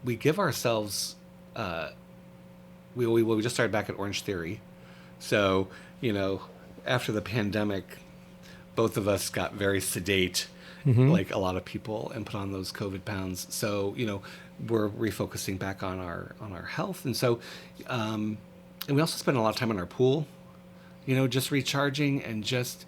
we give ourselves we just started back at Orange Theory, so you know, after the pandemic, both of us got very sedate, like a lot of people, and put on those COVID pounds. So you know, we're refocusing back on our health, and so and we also spend a lot of time on our pool, you know, just recharging and just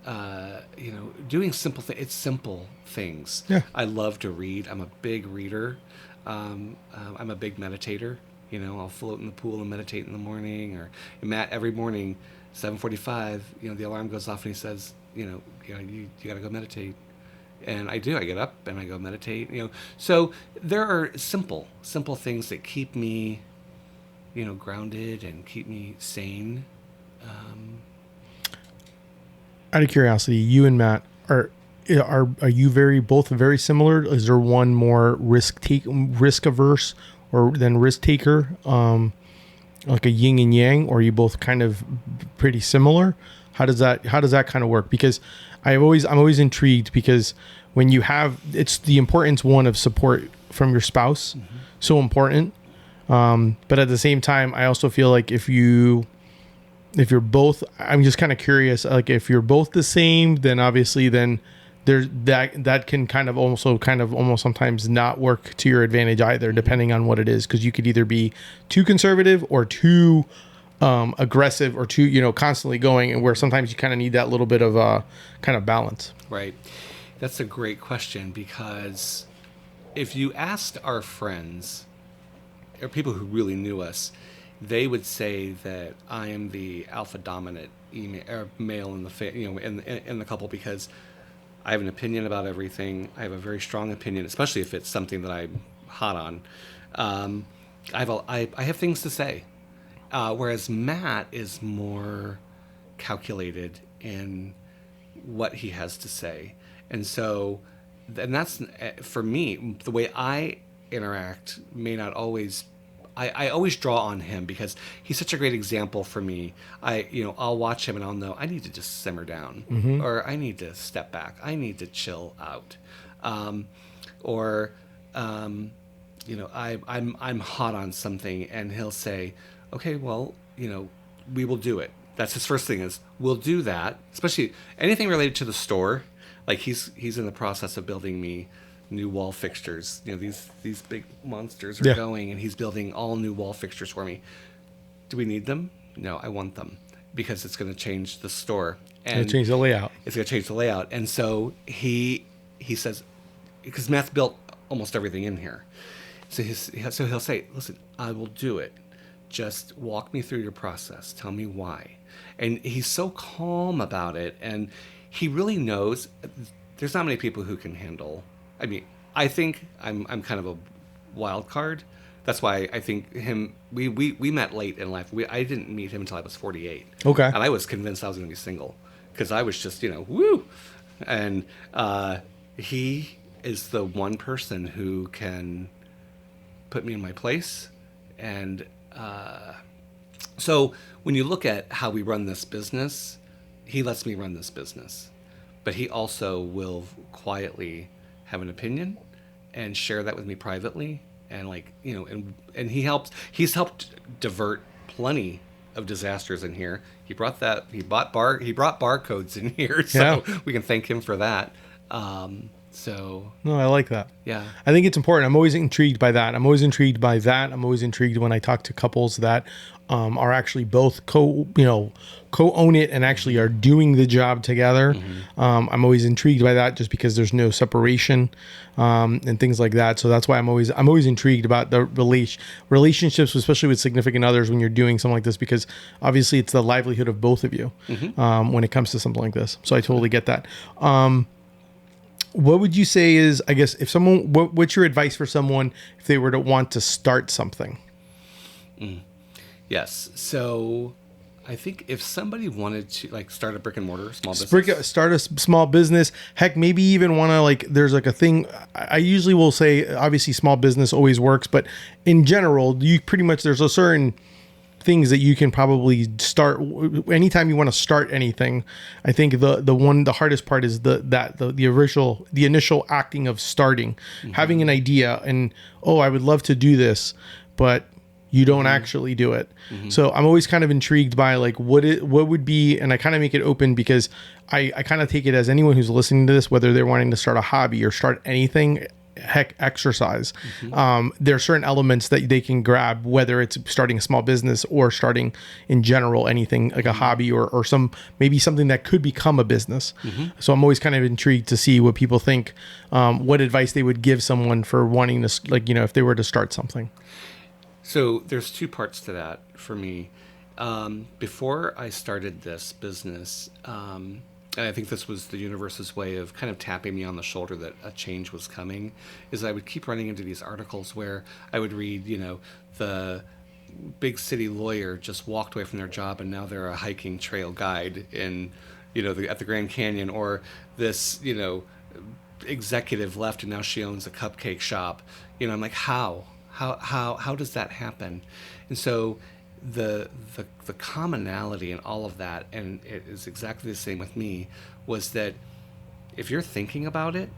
you know, doing simple things. It's simple things.
Yeah.
I love to read. I'm a big reader. I'm a big meditator. You know, I'll float in the pool and meditate in the morning. Or Matt, every morning, 7:45, you know, the alarm goes off and he says, you got to go meditate. And I do. I get up and I go meditate. You know, so there are simple things that keep me, you know, grounded and keep me sane.
Out of curiosity, you and Matt are you both very similar? Is there one more risk averse or than risk taker, like a yin and yang, or are you both kind of pretty similar? How does that kind of work? Because I'm always intrigued, because when you have, it's the importance one of support from your spouse, so important. But at the same time, I also feel like if you're both, I'm just kind of curious, like if you're both the same, then obviously then there's that can kind of almost sometimes not work to your advantage either, depending on what it is, because you could either be too conservative or too aggressive, or too, constantly going, and where sometimes you kind of need that little bit of kind of balance.
Right. That's a great question, because if you asked our friends or people who really knew us, they would say that I am the alpha dominant male in in the couple, because I have an opinion about everything. I have a very strong opinion, especially if it's something that I'm hot on. I have things to say, whereas Matt is more calculated in what he has to say, and that's for me, the way I interact may not always. I always draw on him because he's such a great example for me. I'll watch him and I'll know I need to just simmer down, or I need to step back. I need to chill out, I'm hot on something, and he'll say, "Okay, well, we will do it." That's his first thing, is we'll do that. Especially anything related to the store, like he's in the process of building me new wall fixtures. These big monsters are going, and he's building all new wall fixtures for me. Do we need them? No, I want them, because it's going to change the store, and
It's going to change the layout.
It's going to change the layout. And so he says, because Matt's built almost everything in here, so he'll say, "Listen, I will do it. Just walk me through your process. Tell me why." And he's so calm about it, and he really knows. There's not many people who can handle. I mean, I think I'm kind of a wild card. That's why I think we met late in life. I didn't meet him until I was 48.
Okay.
And I was convinced I was going to be single, because I was just, woo. And he is the one person who can put me in my place. And so when you look at how we run this business, he lets me run this business. But he also will quietly have an opinion and share that with me privately, and and he's helped divert plenty of disasters in here. He brought barcodes in here, so we can thank him for that. No,
I like that.
Yeah,
I think it's important. I'm always intrigued by that. I'm always intrigued when I talk to couples that are actually both co-own it and actually are doing the job together. I'm always intrigued by that, just because there's no separation and things like that. So that's why I'm always intrigued about the relationships, especially with significant others, when you're doing something like this, because obviously it's the livelihood of both of you when it comes to something like this. So I totally get that. What would you say is, I guess, if someone, what's your advice for someone if they were to want to start something?
Yes. So I think if somebody wanted to start a brick and mortar small business,
start a small business, heck, maybe even want to there's a thing. I usually will say, obviously small business always works, but in general, there's a certain things that you can probably start anytime you want to start anything. I think the hardest part is the initial acting of starting, having an idea, and I would love to do this, but you don't actually do it. So I'm always kind of intrigued by what would be, and I kind of make it open, because I kind of take it as anyone who's listening to this, whether they're wanting to start a hobby or start anything, heck, exercise. There are certain elements that they can grab, whether it's starting a small business or starting in general, anything like a hobby or maybe something that could become a business. So I'm always kind of intrigued to see what people think, what advice they would give someone for wanting to, if they were to start something.
So there's two parts to that for me. Before I started this business, and I think this was the universe's way of kind of tapping me on the shoulder that a change was coming, is I would keep running into these articles where I would read, the big city lawyer just walked away from their job and now they're a hiking trail guide in at the Grand Canyon, or this, executive left and now she owns a cupcake shop. I'm like, how does that happen? And so the commonality in all of that, and it is exactly the same with me, was that if you're thinking about it,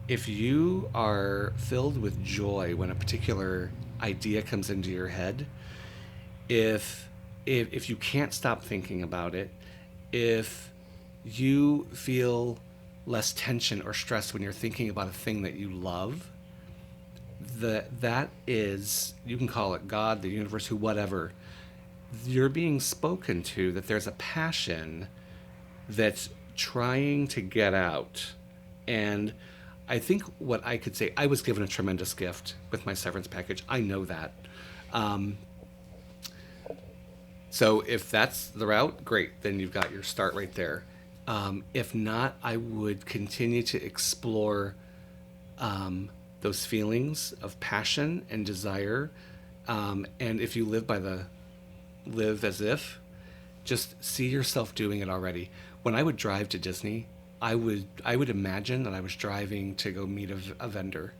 if you are filled with joy when a particular idea comes into your head, if you can't stop thinking about it, if you feel less tension or stress when you're thinking about a thing that you love, that is, you can call it God, the universe, who, whatever, you're being spoken to, that there's a passion that's trying to get out. And I think what I could say, I was given a tremendous gift with my severance package. I know that. So if that's the route, great. Then you've got your start right there. If not, I would continue to explore those feelings of passion and desire. And if you live as if, just see yourself doing it already. When I would drive to Disney, I would imagine that I was driving to go meet a vendor.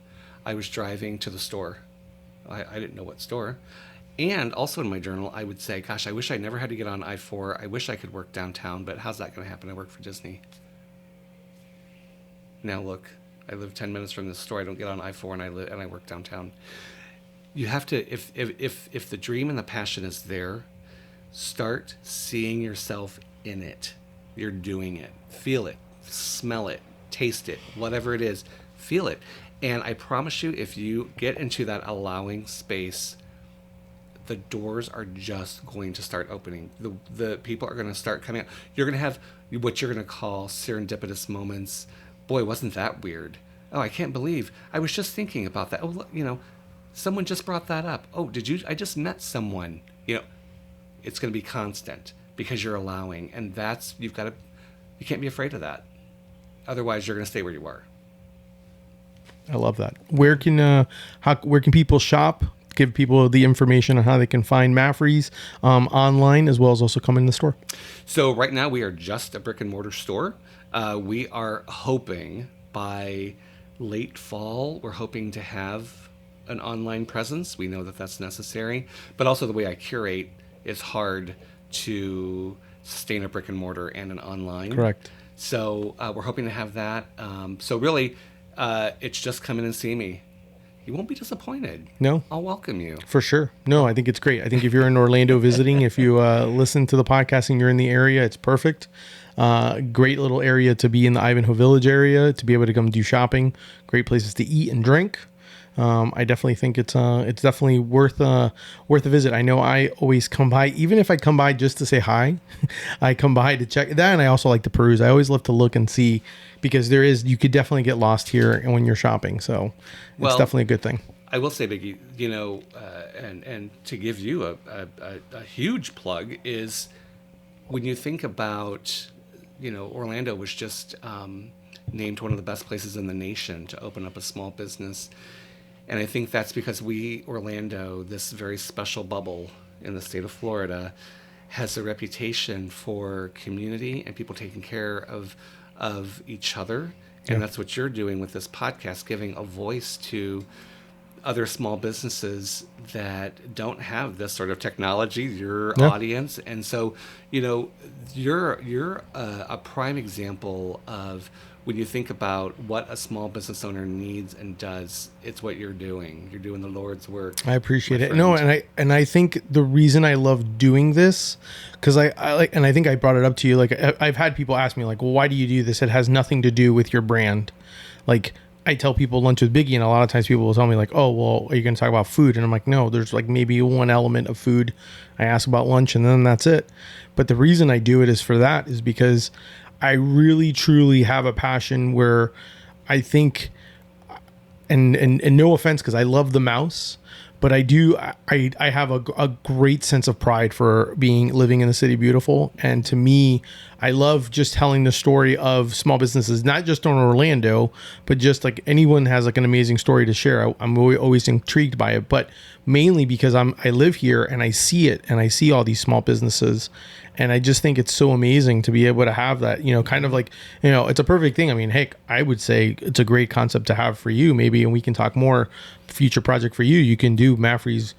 I was driving to the store. I didn't know what store. And also in my journal, I would say, gosh, I wish I never had to get on I-4. I wish I could work downtown, but how's that going to happen? I work for Disney. Now look, I live 10 minutes from the store. I don't get on I-4 and I work downtown. You have to, if the dream and the passion is there, start seeing yourself in it. You're doing it. Feel it. Smell it. Taste it. Whatever it is, feel it. And I promise you, if you get into that allowing space, the doors are just going to start opening. The people are going to start coming out. You're going to have what you're going to call serendipitous moments. Boy, wasn't that weird? Oh, I can't believe I was just thinking about that. Oh, look, someone just brought that up. Oh, did you? I just met someone. It's going to be constant because you're allowing, and you can't be afraid of that. Otherwise, you're going to stay where you are.
I love that. Where can people shop? Give people the information on how they can find Maffrey's online, as well as also come in the store.
So right now we are just a brick and mortar store. We are hoping by late fall, we're hoping to have an online presence. We know that that's necessary, but also the way I curate, it's hard to sustain a brick and mortar and an online.
Correct.
So we're hoping to have that. So really, it's just come in and see me. You won't be disappointed.
No.
I'll welcome you.
For sure. No, I think it's great. I think if you're in Orlando visiting, if you listen to the podcast and you're in the area, it's perfect. Great little area to be in the Ivanhoe Village area, to be able to come do shopping. Great places to eat and drink. I definitely think it's definitely worth a visit. I know I always come by, even if I come by just to say hi, I come by to check that. And I also like to peruse. I always love to look and see, because you could definitely get lost here when you're shopping. So it's definitely a good thing.
I will say, Biggie, and to give you a huge plug is when you think about, Orlando was just named one of the best places in the nation to open up a small business. And I think that's because Orlando, this very special bubble in the state of Florida, has a reputation for community and people taking care of each other. And that's what you're doing with this podcast, giving a voice to other small businesses that don't have this sort of technology, your audience. And so, you're a prime example of, when you think about what a small business owner needs and does, it's what you're doing. You're doing the Lord's work.
I appreciate it. No, and I think the reason I love doing this, because I think I brought it up to you. Like, I've had people ask me, like, well, why do you do this? It has nothing to do with your brand. Like, I tell people lunch with Biggie, and a lot of times people will tell me, like, oh, well, are you going to talk about food? And I'm like, no, there's like maybe one element of food. I ask about lunch, and then that's it. But the reason I do it is because I really, truly have a passion where I think, and no offense, because I love the mouse, but I have a great sense of pride for living in the city beautiful. And to me, I love just telling the story of small businesses, not just on Orlando, but just like anyone has like an amazing story to share. I'm always intrigued by it, but mainly because I live here and I see it, and I see all these small businesses. And I just think it's so amazing to be able to have that, kind of like, it's a perfect thing. I mean, heck, I would say it's a great concept to have for you maybe, and we can talk more future project for you. You can do Maffrey's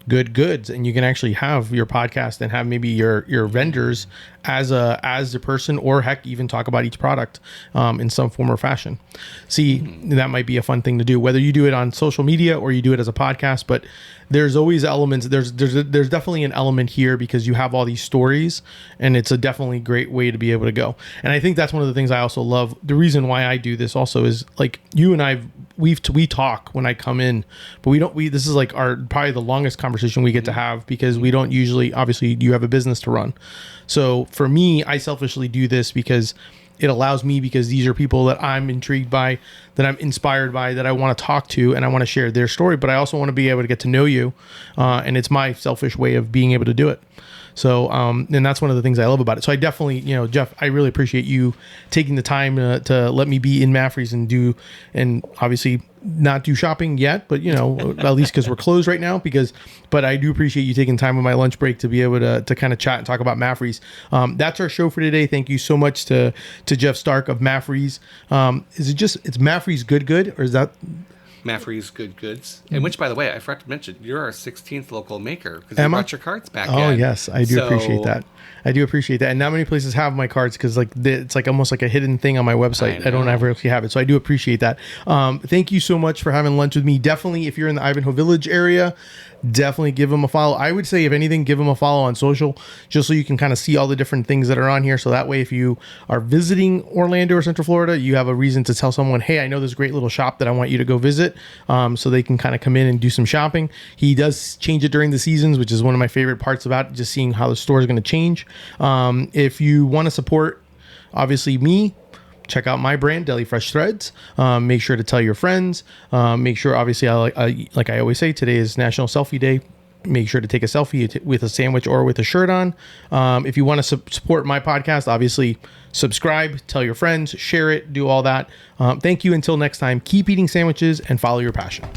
Good Goods, and you can actually have your podcast and have maybe your vendors as the person, or heck, even talk about each product in some form or fashion. See, that might be a fun thing to do, whether you do it on social media or you do it as a podcast. But there's always elements. There's definitely an element here because you have all these stories, and it's a definitely great way to be able to go. And I think that's one of the things I also love. The reason why I do this also is like you and I, we talk when I come in, but this is like our probably the longest conversation we get to have, because we don't usually, obviously you have a business to run. So for me, I selfishly do this because it allows me, because these are people that I'm intrigued by, that I'm inspired by, that I want to talk to, and I want to share their story, but I also want to be able to get to know you. And it's my selfish way of being able to do it. So, and that's one of the things I love about it. So I definitely, Jeff, I really appreciate you taking the time to let me be in Maffrey's and obviously not do shopping yet, but at least because we're closed right now, but I do appreciate you taking time on my lunch break to be able to kind of chat and talk about Maffrey's. That's our show for today. Thank you so much to Jeff Stark of Maffrey's. It's Maffrey's Good, or is that
Maffrey's Good Goods, and which, by the way, I forgot to mention, you're our 16th local maker because you
Am I?
brought your cards back.
Oh, yes, I do appreciate that. I do appreciate that. And not many places have my cards, because it's like almost like a hidden thing on my website. I don't ever actually have it, so I do appreciate that. Thank you so much for having lunch with me. Definitely, if you're in the Ivanhoe Village area, definitely give them a follow. I would say, if anything, give them a follow on social, just so you can kind of see all the different things that are on here. So that way, if you are visiting Orlando or Central Florida, you have a reason to tell someone, hey, I know this great little shop that I want you to go visit, so they can kind of come in and do some shopping. He does change it during the seasons, which is one of my favorite parts about it, just seeing how the store is going to change. If you want to support, obviously, me, check out my brand, Deli Fresh Threads. Make sure to tell your friends. Make sure, obviously, like I always say, today is National Selfie Day. Make sure to take a selfie with a sandwich or with a shirt on. If you want to support my podcast, obviously, subscribe, tell your friends, share it, do all that. Thank you. Until next time, keep eating sandwiches and follow your passion.